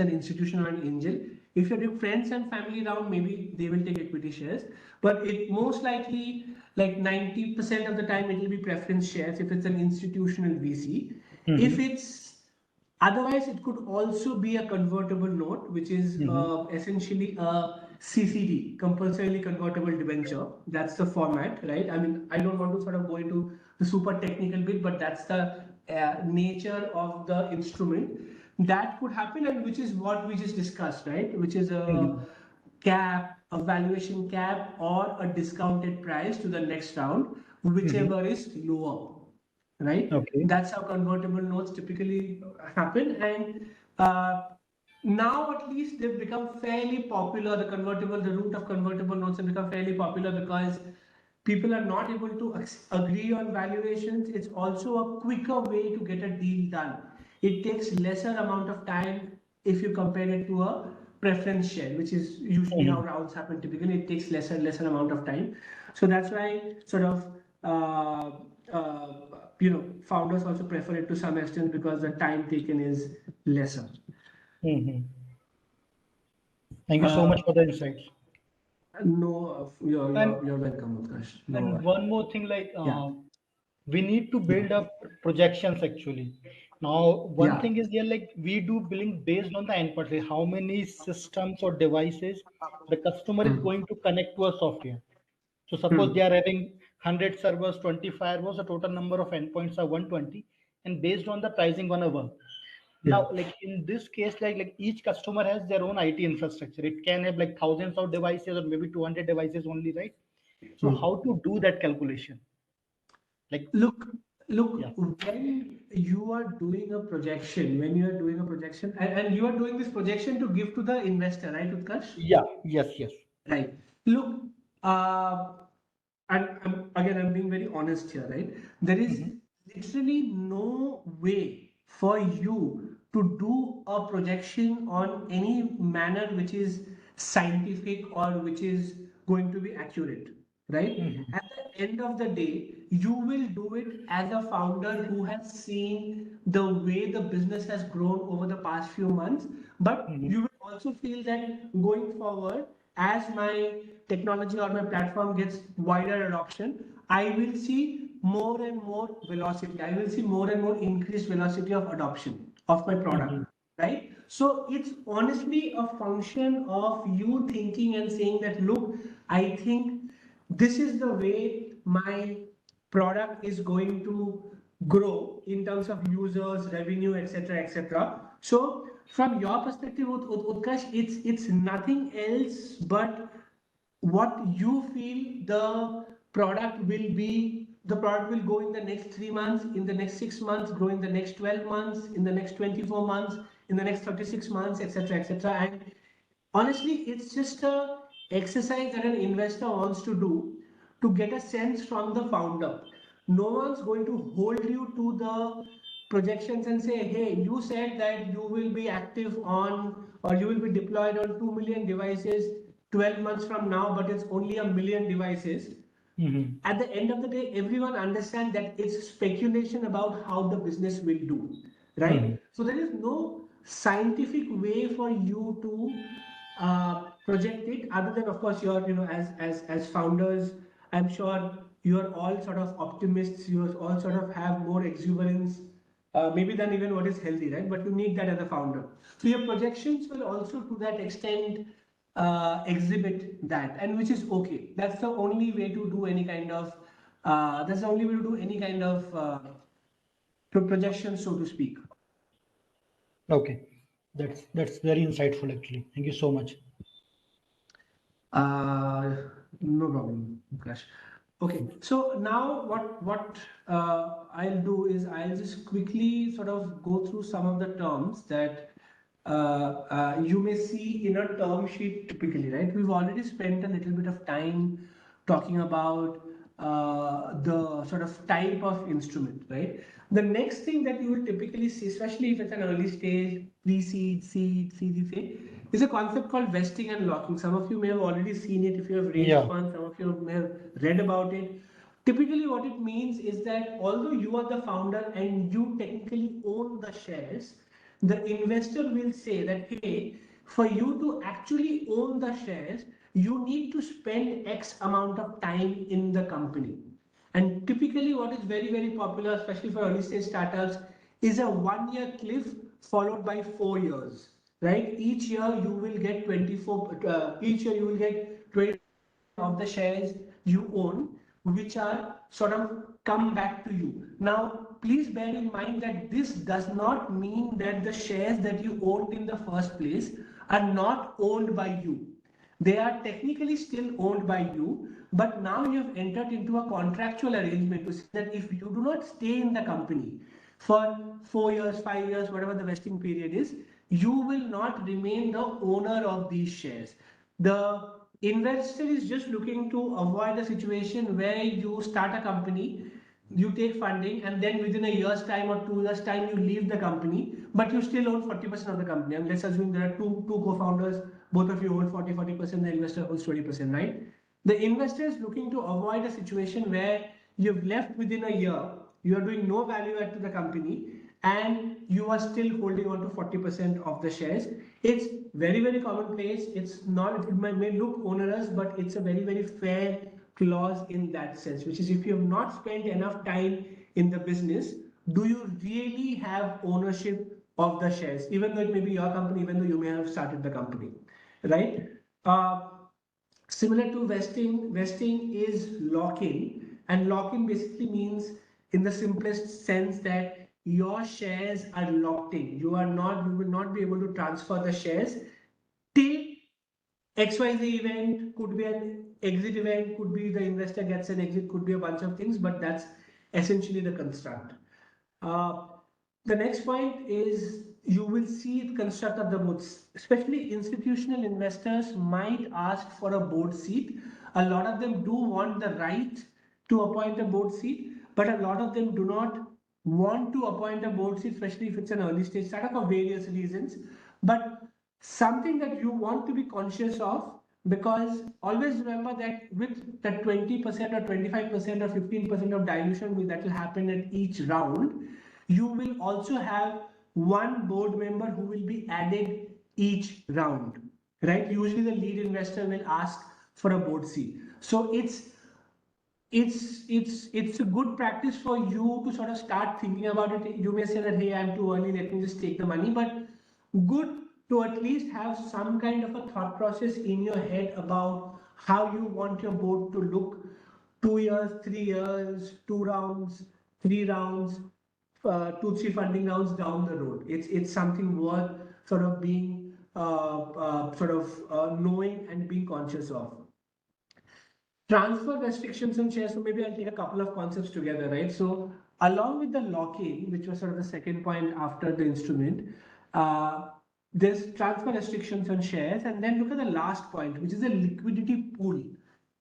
an institution or an angel. If you're doing friends and family round, maybe they will take equity shares, but it most likely, like 90% of the time, it will be preference shares if it's an institutional VC. If Mm-hmm. it's otherwise, it could also be a convertible note, which is Mm-hmm. essentially a CCD, compulsorily convertible debenture. That's the format, right? I mean, I don't want to sort of go into the super technical bit, but that's the nature of the instrument. That could happen, and which is what we just discussed, right? Which is a Mm-hmm. cap, a valuation cap, or a discounted price to the next round, Mm-hmm. whichever is lower, right? Okay. That's how convertible notes typically happen. And now at least they've become fairly popular. The route of convertible notes have become fairly popular because people are not able to agree on valuations. It's also a quicker way to get a deal done. It takes lesser amount of time if you compare it to a preference share, which is usually how Mm-hmm. rounds happen. Typically, it takes lesser amount of time. So that's why sort of founders also prefer it to some extent because the time taken is lesser. Mm-hmm. Thank you so Uh, much for the insights. no, And you're welcome, Utkarsh. No and worry. one more thing, like Yeah, we need to yeah, build up projections actually. Now, one yeah. thing is here, like we do billing based on the endpoint, like how many systems or devices the customer is Hmm. going to connect to a software. So suppose Hmm. they are having 100 servers, 20 firewalls, the total number of endpoints are 120, and based on the pricing gonna work. Yeah. Now, like in this case, like each customer has their own IT infrastructure. It can have like thousands of devices or maybe 200 devices only, right? So Hmm. how to do that calculation? Like, Look, yeah, when you are doing a projection, and you are doing this projection to give to the investor, right, Utkarsh? yeah, yes, yes. Right. Look, uh, I'm being very honest here, right? There is Mm-hmm. literally no way for you to do a projection on any manner which is scientific or which is going to be accurate, right? Mhm. At the end of the day, you will do it as a founder who has seen the way the business has grown over the past few months, but Mhm. you will also feel that going forward, as my technology or my platform gets wider adoption, I will see more and more velocity. I will see more and more increased velocity of adoption of my product, Mhm. right? So it's honestly a function of you thinking and saying that, look, I think this is the way my product is going to grow in terms of users, revenue, etc., etc. So from your perspective, Utkarsh, it's nothing else but what you feel the product will go in the next 3 months, in the next 6 months, grow in the next 12 months, in the next 24 months, in the next 36 months, etc., etc. And honestly, it's just a exercise that an investor wants to do to get a sense from the founder. No one's going to hold you to the projections and say, hey, you said that you will be active on or you will be deployed on 2 million devices 12 months from now, but it's only a million devices. Mhm. At the end of the day, everyone understands that it's speculation about how the business will do, Mhm. right? So there is no scientific way for you to project it, other than, of course, you're, as founders, I'm sure you're all sort of optimists. You all sort of have more exuberance, maybe than even what is healthy, right? But you need that as a founder. So your projections will also, to that extent, exhibit that, and which is okay. That's the only way to do any kind of that's the only way to do any kind of projection, so to speak. Okay, that's very insightful actually. Thank you so much. Uh, no problem, Crash. Okay, so now what I'll do is I'll just quickly sort of go through some of the terms that you may see in a term sheet typically, right? We've already spent a little bit of time talking about the sort of type of instrument, right? The next thing that you will typically see, especially if it's an early stage, pre-seed, seed, Series A, is a concept called vesting and locking. Some of you may have already seen it if you have raised Yeah. funds, some of you may have read about it. Typically, what it means is that although you are the founder and you technically own the shares, the investor will say that, hey, for you to actually own the shares, you need to spend X amount of time in the company. And typically, what is very, very popular, especially for early stage startups, is a 1 year cliff followed by 4 years. Right? Each year you will get 24. Each year you will get 25% of the shares you own, which are sort of come back to you. Now, please bear in mind that this does not mean that the shares that you owned in the first place are not owned by you. They are technically still owned by you, but now you have entered into a contractual arrangement to say that if you do not stay in the company for 4 years, 5 years, whatever the vesting period is, you will not remain the owner of these shares. The investor is just looking to avoid a situation where you start a company, you take funding, and then within a year's time or 2 years' time, you leave the company, but you still own 40% of the company. And let's assume there are two co-founders, both of you hold 40%, the investor holds 20%, right? The investor is looking to avoid a situation where you've left within a year, you are doing no value add to the company, and you are still holding on to 40% of the shares. It's very, very commonplace. It's not, it may look onerous, but it's a very, very fair clause in that sense, which is if you have not spent enough time in the business, do you really have ownership of the shares, even though it may be your company, even though you may have started the company, right? Uh, Similar to vesting, vesting is lock-in, and lock-in basically means, in the simplest sense, that your shares are locked in. You will not be able to transfer the shares till XYZ event. Could be an exit event, could be the investor gets an exit, could be a bunch of things, but that's essentially the construct. Uh, the next point is you will see the construct of the boards, especially institutional investors might ask for a board seat. A lot of them do want the right to appoint a board seat, but a lot of them do not want to appoint a board seat, especially if it's an early stage startup for various reasons. But something that you want to be conscious of, because always remember that with that 20% or 25% or 15% of dilution that will happen at each round, you will also have one board member who will be added each round, right? Usually the lead investor will ask for a board seat. So it's a good practice for you to sort of start thinking about it. You may say that, hey, I'm too early, let me just take the money, but good to at least have some kind of a thought process in your head about how you want your board to look 2 years, 3 years, 2 rounds, 3 rounds, 2, 3 funding rounds down the road. It's something worth sort of being knowing and being conscious of. Transfer restrictions and shares. So maybe I'll take a couple of concepts together, right? So along with the lock-in, which was sort of the second point after the instrument, there's transfer restrictions on shares, and then look at the last point, which is a liquidity pool,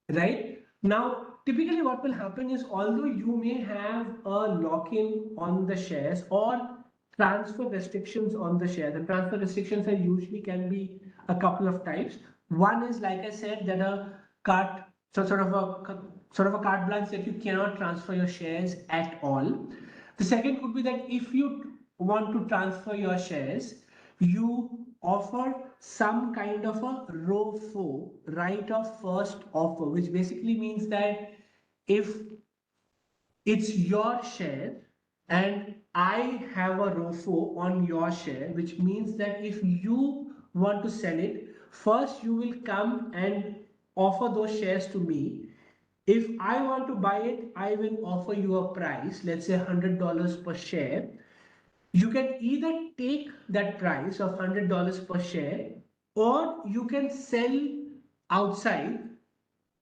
right? Now, typically what will happen is, although you may have a lock-in on the shares or transfer restrictions on the shares, and transfer restrictions are usually can be a couple of types. One is, like I said, that a cut, so sort of a carte blanche that you cannot transfer your shares at all. The second could be that if you want to transfer your shares, you offer some kind of a ROFO, right of first offer, which basically means that if it's your share and I have a ROFO on your share, which means that if you want to sell it, first you will come and offer those shares to me. If I want to buy it, I will offer you a price, let's say $100 per share. You can either take that price of $100 per share, or you can sell outside,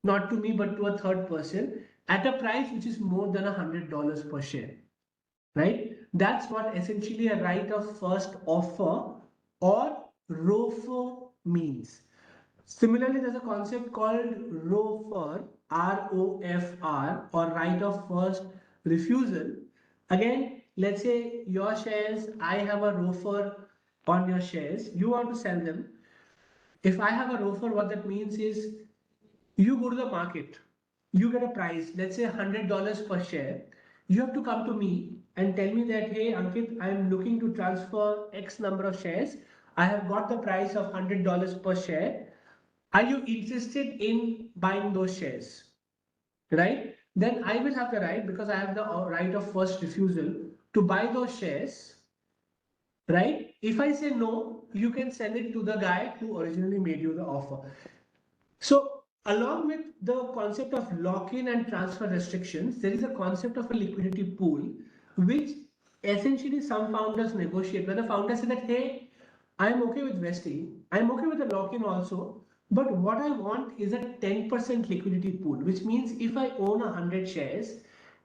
not to me but to a third person, at a price which is more than $100 per share, right? That's what essentially a right of first offer or ROFO means. Similarly, there's a concept called ROFR, ROFR, or right of first refusal. Again, let's say your shares, I have a ROFR on your shares, you want to sell them. If I have a ROFR, what that means is, you go to the market, you get a price, let's say $100 per share. You have to come to me and tell me that, hey, Ankit, I'm looking to transfer X number of shares. I have got the price of $100 per share. Are you interested in buying those shares? Right? Then I will have the right, because I have the right of first refusal, to buy those shares. Right? If I say no, you can send it to the guy who originally made you the offer. So, along with the concept of lock-in and transfer restrictions, there is a concept of a liquidity pool, which essentially some founders negotiate, where the founder say that, hey, I'm okay with vesting, I'm okay with the lock-in also, but what I want is a 10% liquidity pool, which means if I own 100 shares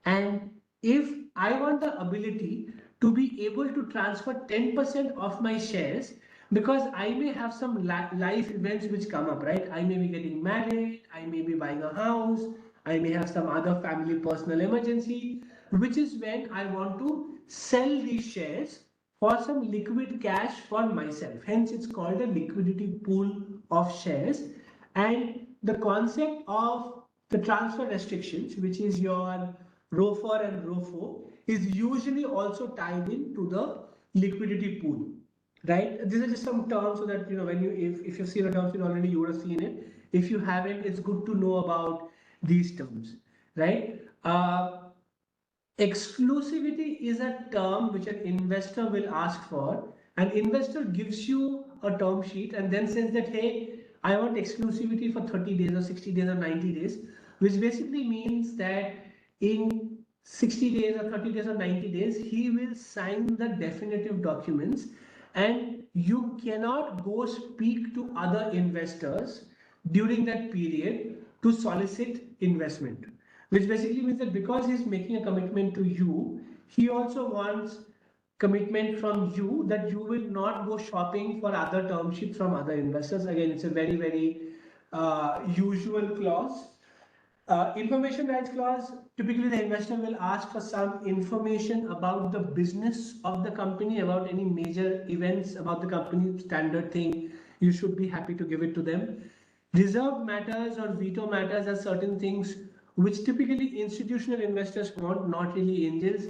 and if I want the ability to be able to transfer 10% of my shares, because I may have some life events which come up, right? I may be getting married, I may be buying a house, I may have some other family personal emergency, which is when I want to sell these shares for some liquid cash for myself. Hence, it's called a liquidity pool of shares. And the concept of the transfer restrictions, which is your ROFR and ROFO, is usually also tied into the liquidity pool, right? These are just some terms so that, when you, if you've seen the terms, already you would have seen it. If you haven't, it's good to know about these terms, right? Exclusivity is a term which an investor will ask for. An investor gives you a term sheet and then says that, hey, I want exclusivity for 30 days or 60 days or 90 days, which basically means that in 60 days or 30 days or 90 days, he will sign the definitive documents, and you cannot go speak to other investors during that period to solicit investment, which basically means that because he's making a commitment to you, he also wants commitment from you that you will not go shopping for other term sheets from other investors. Again, it's a very, very usual clause. Information rights clause, typically the investor will ask for some information about the business of the company, about any major events about the company, standard thing. you should be happy to give it to them. Reserved matters or veto matters are certain things which typically institutional investors want, not really angels.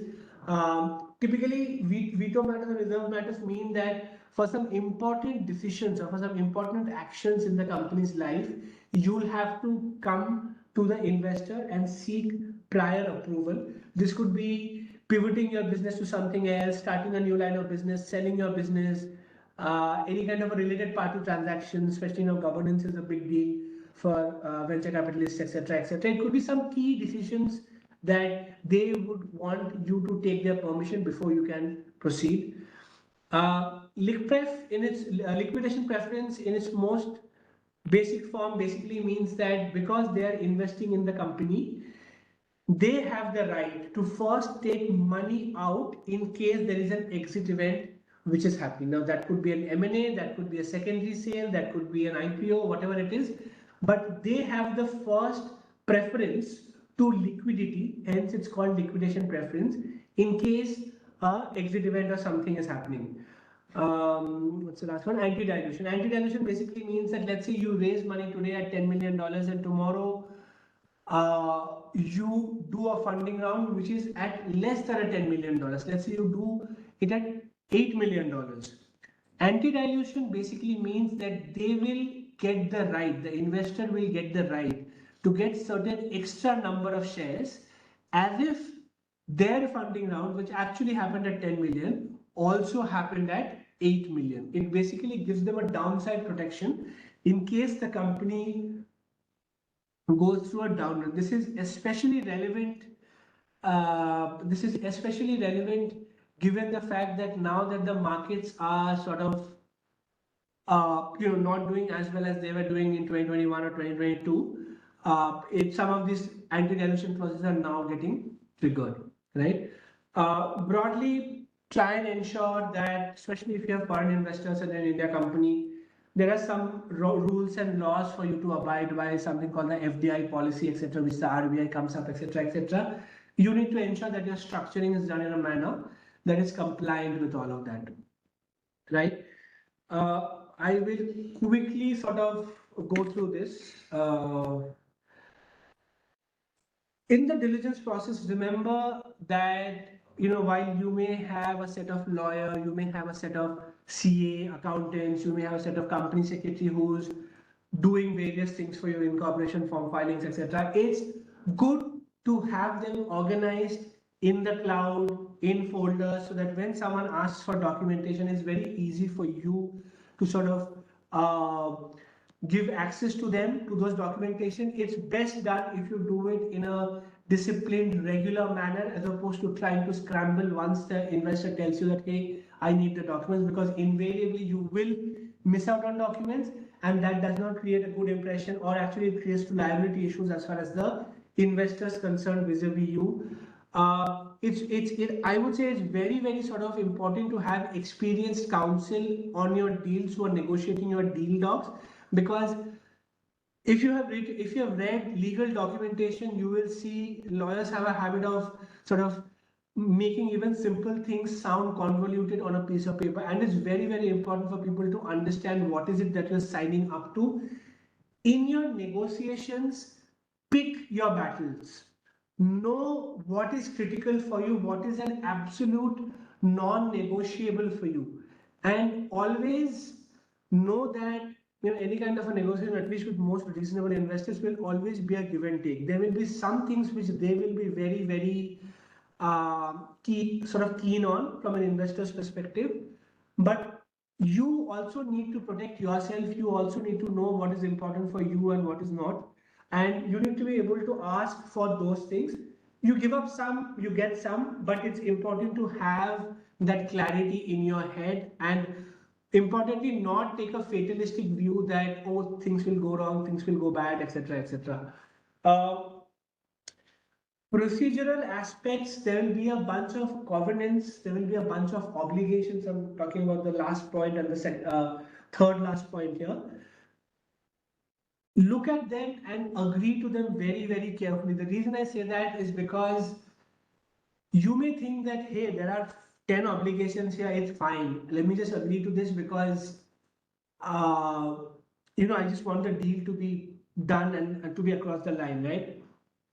Typically, veto matters or reserve matters mean that for some important decisions or for some important actions in the company's life, you'll have to come to the investor and seek prior approval. This could be pivoting your business to something else, starting a new line of business, selling your business, any kind of a related party transaction, especially governance is a big deal for venture capitalists, etc., etc. It could be some key decisions that they would want you to take their permission before you can proceed. Liquidation preference in its most basic form basically means that because they are investing in the company, they have the right to first take money out in case there is an exit event which is happening. Now that could be an M&A, that could be a secondary sale, that could be an IPO, whatever it is, but they have the first preference to liquidity, hence it's called liquidation preference, in case a exit event or something is happening. What's the last one? Anti-dilution. Anti-dilution basically means that let's say you raise money today at $10 million and tomorrow you do a funding round which is at less than a $10 million. Let's say you do it at $8 million. Anti-dilution basically means that they will get the right, the investor will get the right to get certain extra number of shares as if their funding round, which actually happened at 10 million, also happened at 8 million. It basically gives them a downside protection in case the company goes through a downturn. This is especially relevant. Given the fact that now that the markets are sort of not doing as well as they were doing in 2021 or 2022. Some of these anti-dilution processes are now getting triggered, right? Broadly, try and ensure that, especially if you have foreign investors in an India company, there are some rules and laws for you to abide by, something called the FDI policy, etc., which the RBI comes up, etc., etc. You need to ensure that your structuring is done in a manner that is compliant with all of that, right? I will quickly sort of go through this. In the diligence process, remember that while you may have a set of lawyer, you may have a set of CA accountants, you may have a set of company secretary who's doing various things for your incorporation form filings, etc. It's good to have them organized in the cloud, in folders, so that when someone asks for documentation, it's very easy for you to sort of give access to them to those documentation. It's best done if you do it in a disciplined, regular manner, as opposed to trying to scramble once the investor tells you that, hey, I need the documents, because invariably you will miss out on documents, and that does not create a good impression, or actually it creates liability issues as far as the investors concerned vis-a-vis you. I would say it's very, very sort of important to have experienced counsel on your deals who are negotiating your deal docs, because if you have read legal documentation, you will see lawyers have a habit of sort of making even simple things sound convoluted on a piece of paper, and it's very, very important for people to understand what is it that you're signing up to. In your negotiations, pick your battles. Know what is critical for you, what is an absolute non-negotiable for you, and always know that any kind of a negotiation, at least with most reasonable investors, will always be a give and take. There will be some things which they will be very, very keen on from an investor's perspective, but you also need to protect yourself. You also need to know what is important for you and what is not, and you need to be able to ask for those things. You give up some, you get some, but it's important to have that clarity in your head, and importantly, not take a fatalistic view that, oh, things will go wrong, things will go bad, etc., etc. Procedural aspects, there will be a bunch of covenants, there will be a bunch of obligations. I'm talking about the last point and the third last point here. Look at them and agree to them very, very carefully. The reason I say that is because you may think that, hey, there are 10 obligations here, it's fine. Let me just agree to this because I just want the deal to be done and to be across the line, right?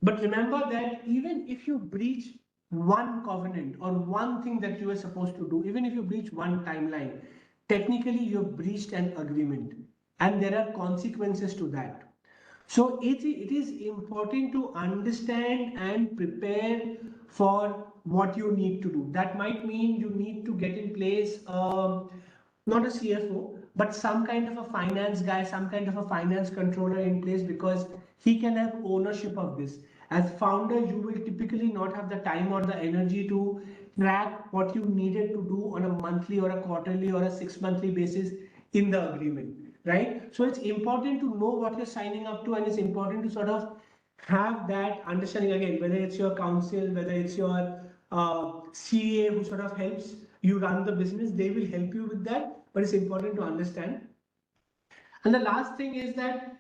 But remember that even if you breach one covenant or one thing that you were supposed to do, even if you breach one timeline, technically you've breached an agreement and there are consequences to that. So it is important to understand and prepare for what you need to do. That might mean you need to get in place, not a CFO, but some kind of a finance guy, some kind of a finance controller in place, because he can have ownership of this. As founder, you will typically not have the time or the energy to track what you needed to do on a monthly or a quarterly or a 6 monthly basis in the agreement, right? So it's important to know what you're signing up to, and it's important to sort of have that understanding. Again, whether it's your counsel, whether it's your CA who sort of helps you run the business, they will help you with that, but it's important to understand. And the last thing is that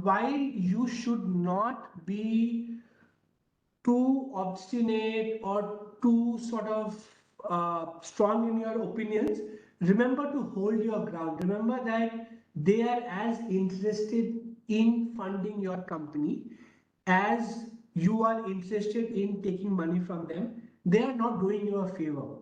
while you should not be too obstinate or too sort of strong in your opinions, remember to hold your ground. Remember that they are as interested in funding your company as you are interested in taking money from them. They are not doing you a favor.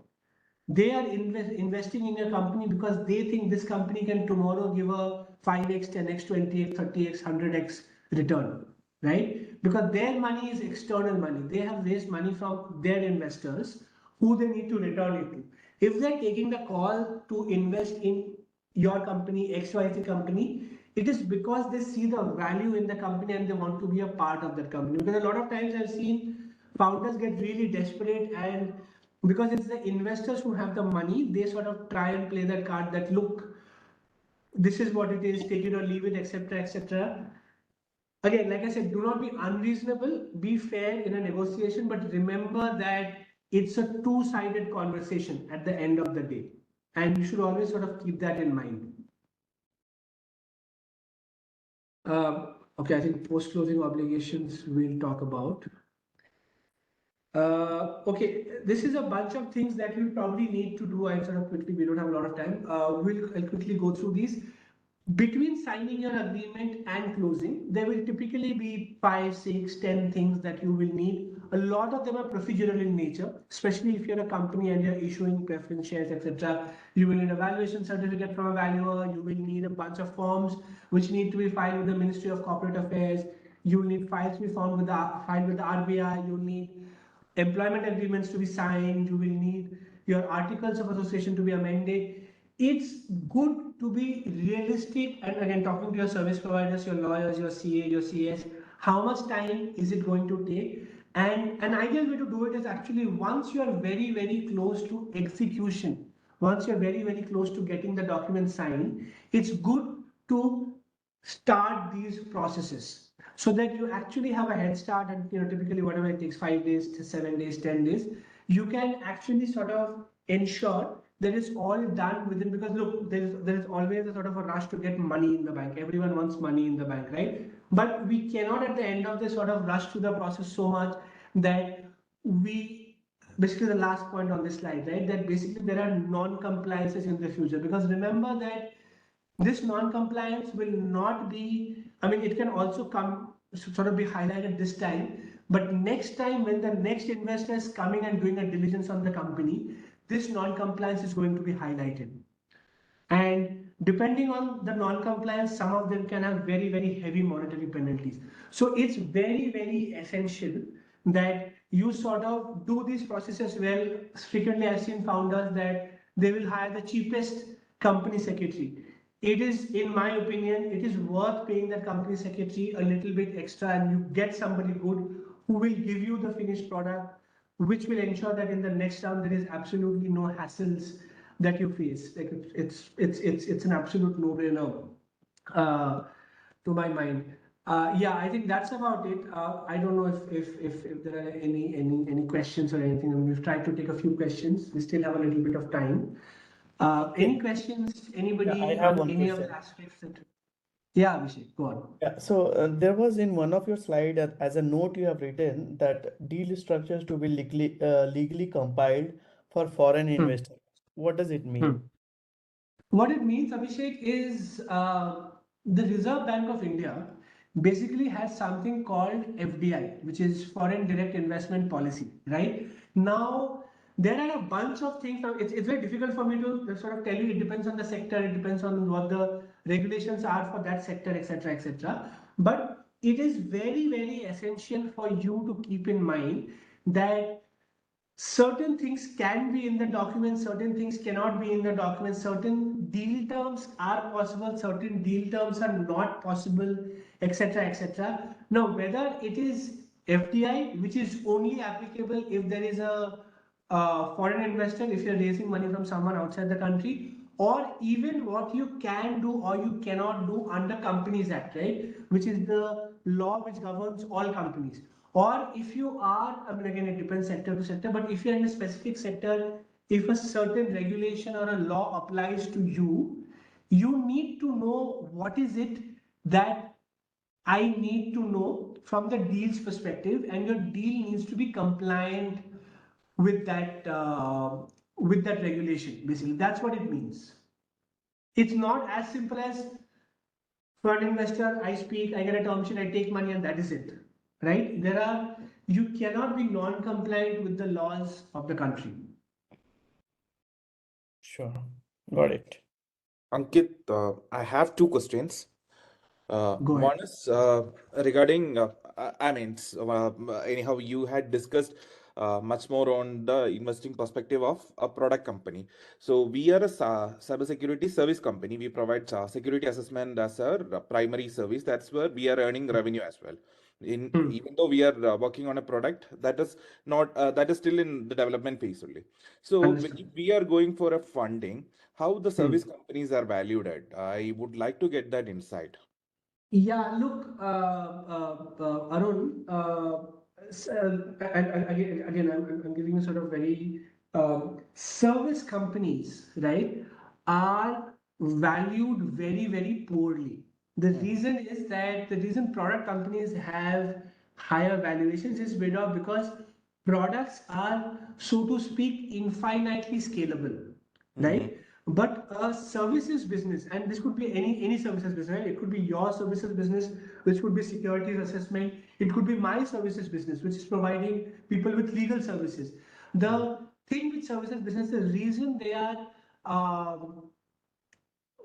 They are investing in your company because they think this company can tomorrow give a 5x, 10x, 20x, 30x, 100x return, right? Because their money is external money. They have raised money from their investors who they need to return it to. If they're taking the call to invest in your company, XYZ company, it is because they see the value in the company and they want to be a part of that company. Because a lot of times I've seen founders get really desperate, and because it's the investors who have the money, they sort of try and play that card that, look, this is what it is, take it or leave it, etc., etc. Again, like I said, do not be unreasonable, be fair in a negotiation, but remember that it's a two-sided conversation at the end of the day, and you should always sort of keep that in mind. Okay, I think post-closing obligations we'll talk about. Okay, this is a bunch of things that you'll probably need to do. I sort of quickly, we don't have a lot of time. I'll quickly go through these. Between signing your agreement and closing, there will typically be 5, 6, 10 things that you will need. A lot of them are procedural in nature, especially if you're a company and you're issuing preference shares, etc. You will need a valuation certificate from a valuer. You will need a bunch of forms which need to be filed with the Ministry of Corporate Affairs. You will need files to be filed with the RBI. You will need employment agreements to be signed. You will need your articles of association to be amended. It's good to be realistic, and again, talking to your service providers, your lawyers, your CA, your CS, how much time is it going to take? And an ideal way to do it is actually once you are very, very close to execution, once you're very, very close to getting the document signed, it's good to start these processes so that you actually have a head start. And typically whatever it takes, 5 days to 7 days, 10 days, you can actually sort of ensure that it's all done within, because look, there is always a sort of a rush to get money in the bank. Everyone wants money in the bank, right? But we cannot at the end of this sort of rush through the process so much that we, basically the last point on this slide, right, that basically there are non-compliances in the future. Because remember that this non-compliance will not be, I mean, it can also come sort of be highlighted this time, but next time when the next investor is coming and doing a diligence on the company, this non-compliance is going to be highlighted. And depending on the non-compliance, some of them can have very, very heavy monetary penalties. So it's very, very essential that you sort of do these processes well. Frequently, I've seen founders that they will hire the cheapest company secretary. It is, in my opinion, it is worth paying that company secretary a little bit extra, and you get somebody good who will give you the finished product, which will ensure that in the next round there is absolutely no hassles that you face. Like it's an absolute no-brainer to my mind. Yeah, I think that's about it. I don't know if there are any questions or anything. I mean, we've tried to take a few questions. We still have a little bit of time. Any questions? Anybody I have on one any of question. the aspects that? Yeah, Abhishek, go on. Yeah, so there was in one of your slide as a note you have written that deal structures to be legally compiled for foreign investors. What does it mean? What it means, Abhishek, is the Reserve Bank of India basically has something called FDI, which is Foreign Direct Investment Policy, right? Now, there are a bunch of things. Now, it's very difficult for me to sort of tell you. It depends on the sector, it depends on what the regulations are for that sector, etc., etc. But it is very, very essential for you to keep in mind that certain things can be in the document, certain things cannot be in the document, certain deal terms are possible, certain deal terms are not possible, etc., etc. Now, whether it is FDI, which is only applicable if there is a foreign investor, if you're raising money from someone outside the country, or even what you can do or you cannot do under Companies Act, right, which is the law which governs all companies. Or if you are, I mean, again, it depends sector to sector, but if you're in a specific sector, if a certain regulation or a law applies to you, you need to know what is it that I need to know from the deal's perspective, and your deal needs to be compliant with that regulation. Basically, that's what it means. It's not as simple as for an investor, I speak, I get a term sheet, I take money, and that is it. Right? You cannot be non-compliant with the laws of the country. Sure, got it. Ankit, I have two questions. Go ahead. One is regarding, I mean, anyhow, you had discussed much more on the investing perspective of a product company. So we are a cybersecurity service company. We provide security assessment as our primary service. That's where we are earning revenue as well. Even though we are working on a product that is not that is still in the development phase only. So Understood. if we are going for a funding, how the Hmm. service companies are valued at? I would like to get that insight. Yeah, look, Arun, and again, I'm giving you sort of very service companies, right, are valued very, very poorly. The reason is that the reason product companies have higher valuations is because products are, so to speak, infinitely scalable, Mhm. right? But a services business, and this could be any services business, right? It could be your services business, which could be securities assessment. It could be my services business, which is providing people with legal services. The thing with services business, the reason they are um,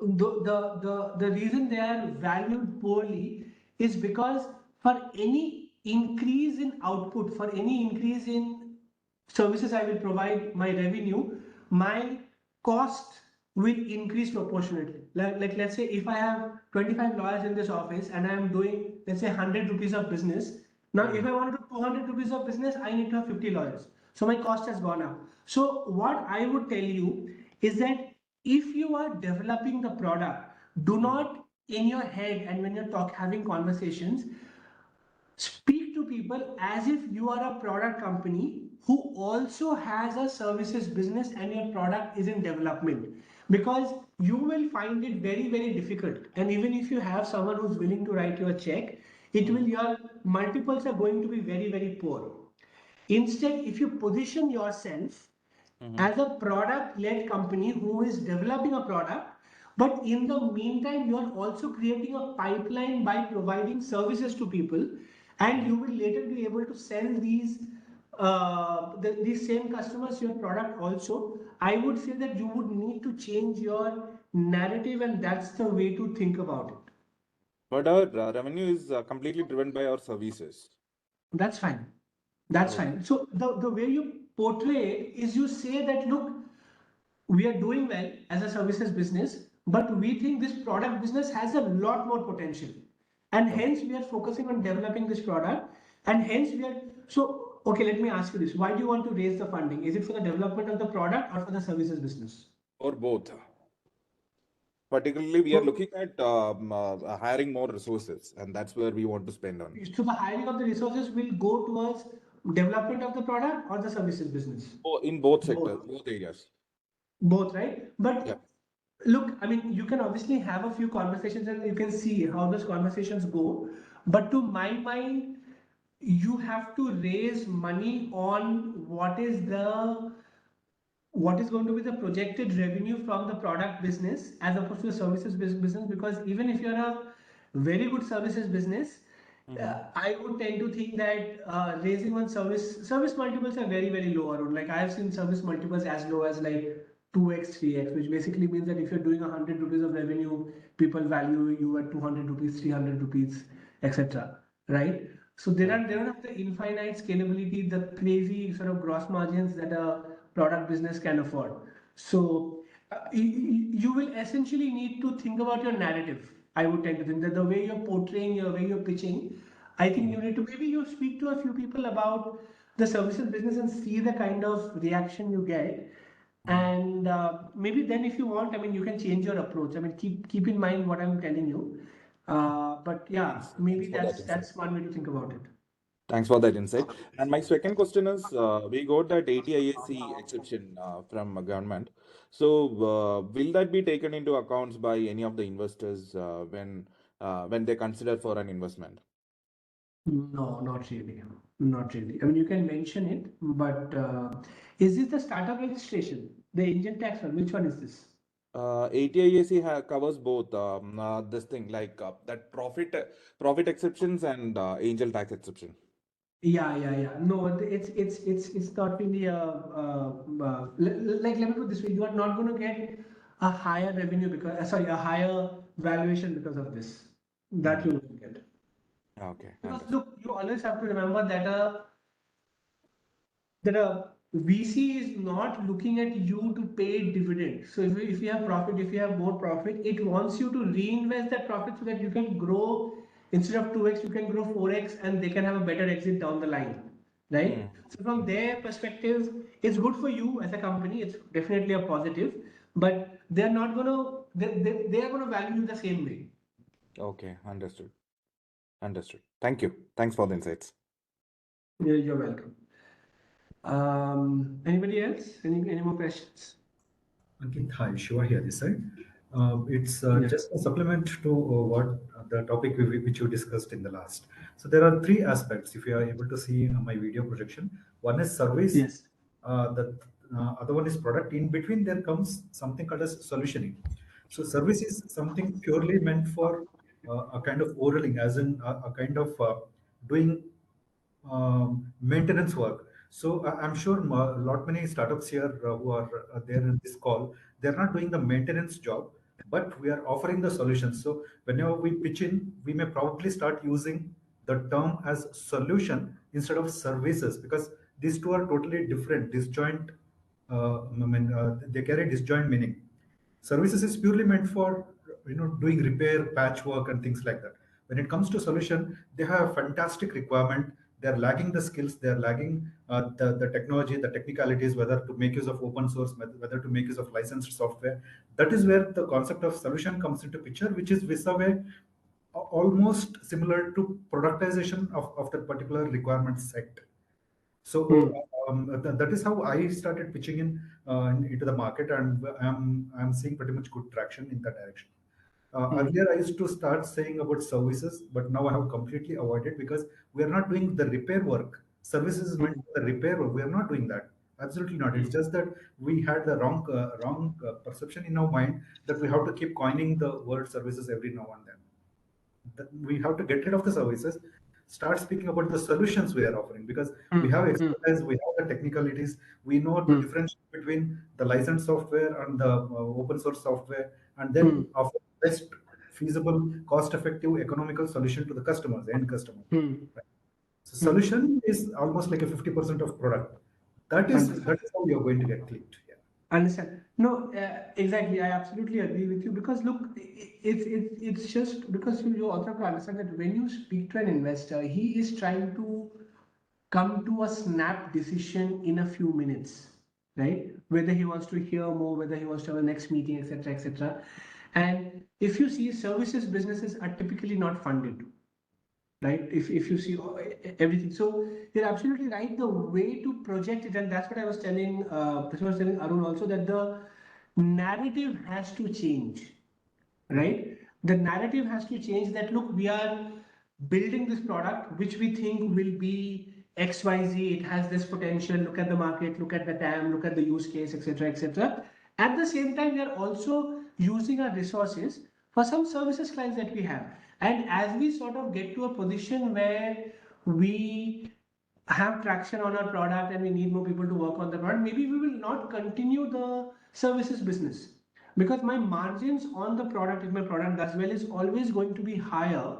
the reason they are valued poorly is because for any increase in output, for any increase in services I will provide, my revenue, my cost will increase proportionately. Like let's say if I have 25 lawyers in this office and I am doing, let's say, 100 rupees of business. Now, if I want to do 200 rupees of business, I need to have 50 lawyers. So my cost has gone up. So what I would tell you is that if you are developing the product, do not in your head and when you're having conversations, speak to people as if you are a product company who also has a services business and your product is in development, because you will find it very, very difficult. And even if you have someone who's willing to write you a check, it will, your multiples are going to be very, very poor. Instead, if you position yourself as a product led company who is developing a product, but in the meantime you are also creating a pipeline by providing services to people, and you will later be able to sell these same customers your product also. I would say that you would need to change your narrative, and that's the way to think about it. But our revenue is completely driven by our services. That's fine. That's Okay. fine. So the way you portray is you say that, look, we are doing well as a services business, but we think this product business has a lot more potential. And Okay. hence we are focusing on developing this product. And hence we are, so, okay, let me ask you this. Why do you want to raise the funding? Is it for the development of the product or for the services business? Or both. Particularly, we are So, looking at hiring more resources, and that's where we want to spend on. so the hiring of the resources will go towards development of the product or the services business? In both Both. sectors, both areas. Both, right? Yeah. But look, I mean, you can obviously have a few conversations and you can see how those conversations go. But to my mind, you have to raise money on what is the what is going to be the projected revenue from the product business as opposed to the services business, because even if you're a very good services business, I would tend to think that raising one service multiples are very low, Arun. Like I have seen service multiples as low as like 2x 3x, which basically means that if you're doing 100 rupees of revenue, people value you at 200 rupees, 300 rupees, etc., right? So they don't have the infinite scalability, the crazy sort of gross margins that a product business can afford. So you will essentially need to think about your narrative. I would tend to think that the way you're portraying, your way you're pitching, I think you need to, maybe you speak to a few people about the services business and see the kind of reaction you get. And maybe then if you want, I mean, you can change your approach. I mean, keep in mind what I'm telling you. But yeah, maybe Thanks for that insight. that's one way to think about it. Thanks for that insight. And my second question is, we got that ATISc exception from government. So, will that be taken into accounts by any of the investors when they consider for an investment? No, not really. Not really. I mean, you can mention it, but is this the startup registration, the Indian tax one? Which one is this? ATISc covers both this thing like that profit exceptions and angel tax exception. Yeah. No, it's not really like, let me put this way: you are not going to get a higher revenue because sorry, a higher valuation because of this. That you will get. Okay, Because understood. look, you always have to remember that a VC is not looking at you to pay dividend. So if you have profit, if you have more profit, it wants you to reinvest that profit so that you can grow. Instead of 2x, you can grow 4x, and they can have a better exit down the line, right? So from their perspective, it's good for you as a company. It's definitely a positive, but they're not gonna they are gonna value you the same way. Okay, understood. Understood. Thank you. Thanks for the insights. You're welcome. Anybody else? Any more questions? Ankit, hi, Shiva here this side. It's Yeah. just a supplement to what the topic which you discussed in the last. So there are three aspects. If you are able to see my video projection, one is service, Yes. the other one is product. In between, there comes something called as solutioning. So service is something purely meant for a kind of oraling, as in a kind of doing maintenance work. So I'm sure a lot many startups here who are there in this call, they're not doing the maintenance job, but we are offering the solutions. So whenever we pitch in, we may probably start using the term as solution instead of services, because these two are totally different, disjoint. They carry disjoint meaning. Services is purely meant for doing repair, patchwork, and things like that. When it comes to solution, they have a fantastic requirement. They're lacking the skills, they're lacking the technology, the technicalities, whether to make use of open source, whether to make use of licensed software. That is where the concept of solution comes into picture, which is vis-a-vis almost similar to productization of that particular requirement set. So that is how I started pitching into the market, and I'm seeing pretty much good traction in that direction. Earlier, I used to start saying about services, but now I have completely avoided because we are not doing the repair work. Services is meant for the repair work. We are not doing that. Absolutely not. It's just that we had the wrong perception in our mind that we have to keep coining the word services every now and then. We have to get rid of the services, start speaking about the solutions we are offering, because we have expertise, we have the technicalities, we know the difference between the licensed software and the open source software, and then offer best feasible, cost effective, economical solution to the customers, end customer. Right? So solution is almost like a 50% of product. That is how you're going to get clicked. Yeah. Understand. No, exactly. I absolutely agree with you, because look, it's just because you also have to understand that when you speak to an investor, he is trying to come to a snap decision in a few minutes, right? Whether he wants to hear more, whether he wants to have a next meeting, etc., etc. And if you see, services businesses are typically not funded, right? If you see everything, so you're absolutely right. The way to project it, and that's what I was telling Arun also, that the narrative has to change, right? The narrative has to change, that look, we are building this product which we think will be XYZ, it has this potential, look at the market, look at the TAM, look at the use case, etc., etc. At the same time, we are also using our resources for some services clients that we have. And as we sort of get to a position where we have traction on our product and we need more people to work on the product, maybe we will not continue the services business, because my margins on the product, if my product does well, is always going to be higher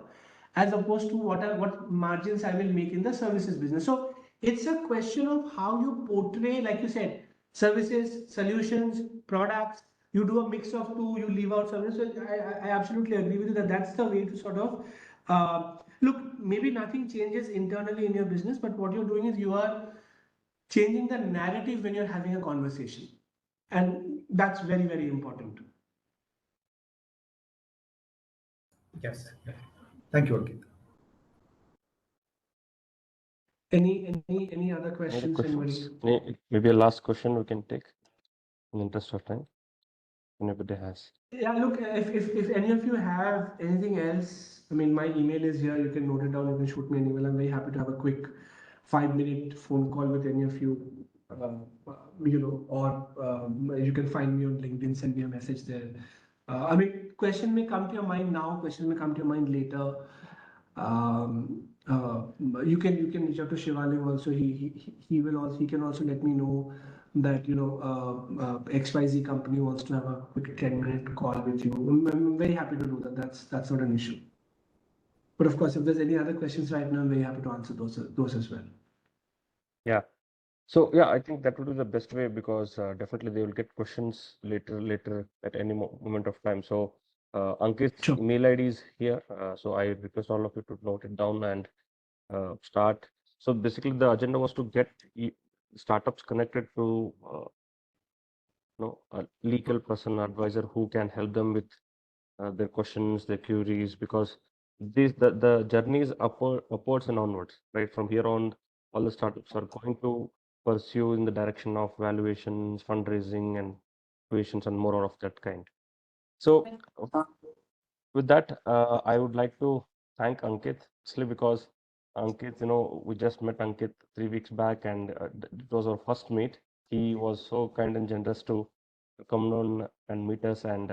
as opposed to what margins I will make in the services business. So it's a question of how you portray, like you said, services, solutions, products. You do a mix of two, you leave out services. So I absolutely agree with you that that's the way to sort of look. Maybe nothing changes internally in your business, but what you're doing is you are changing the narrative when you're having a conversation, and that's very, very important. Yes. Thank you, Ankit. Any other Any questions? questions? Anybody? Maybe a last question we can take in the interest of time. Anybody has? Yeah, look, if any of you have anything else, I mean, my email is here. You can note it down. You can shoot me an email. I'm very happy to have a quick 5-minute phone call with any of you. Or you can find me on LinkedIn. Send me a message there. I mean, question may come to your mind now. Question may come to your mind later. You can reach out to Shivaling also. He can also let me know that XYZ company wants to have a quick 10-minute call with you. I'm very happy to do that. That's not an issue. But of course, if there's any other questions right now, I'm very happy to answer those as well. Yeah. So yeah, I think that would be the best way, because definitely they will get questions later at any moment of time. So Ankit's Sure. email ID is here. So I request all of you to note it down and start. So basically, the agenda was to get startups connected to a legal person, advisor who can help them with their questions, their queries, because the journey is upwards and onwards, right? From here on, all the startups are going to pursue in the direction of valuations, fundraising, and valuations, and more of that kind. So with that, I would like to thank Ankit, especially because Ankit, we just met Ankit 3 weeks back, and it was our first meet. He was so kind and generous to come down and meet us, and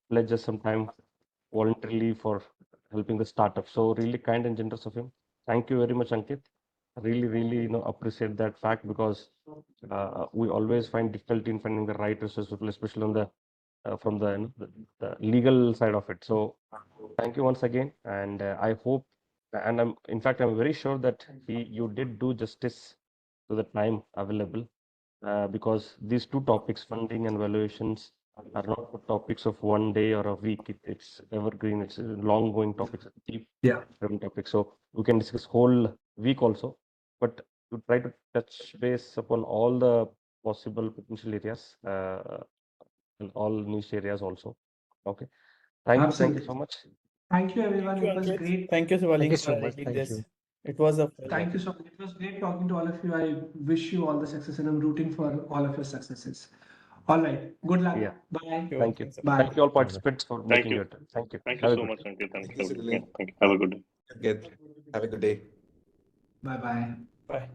pledge us some time voluntarily for helping the startup. So really kind and generous of him. Thank you very much, Ankit. Really, appreciate that fact, because we always find difficulty in finding the right resources, especially on the from the legal side of it. So thank you once again, and I hope, and in fact I'm very sure that you did do justice to the time available, because these two topics, funding and valuations, are not the topics of one day or a week. It's evergreen. It's a long going topics, deep topic. So we can discuss whole week also, but to try to touch base upon all the possible potential areas, and all niche areas also. Okay. Thank Absolutely. you so much. Thank you, everyone. Thank you, It was Ankit. great. Thank you, Shivaling, Thank you for so much. arranging Thank this. you. It was a pleasure. Thank you so much. It was great talking to all of you. I wish you all the success, and I'm rooting for all of your successes. All right. Good luck. Yeah. Bye. Sure. Thank you. Thanks a lot. Bye. Thank you all participants for Thank making you. your time. Thank you. Thank Have you a so good much, day. Ankit. Thank Thank you, you. Sunil. Thank you. Have a good day. Ankit, have a good day. Bye. Bye. Bye.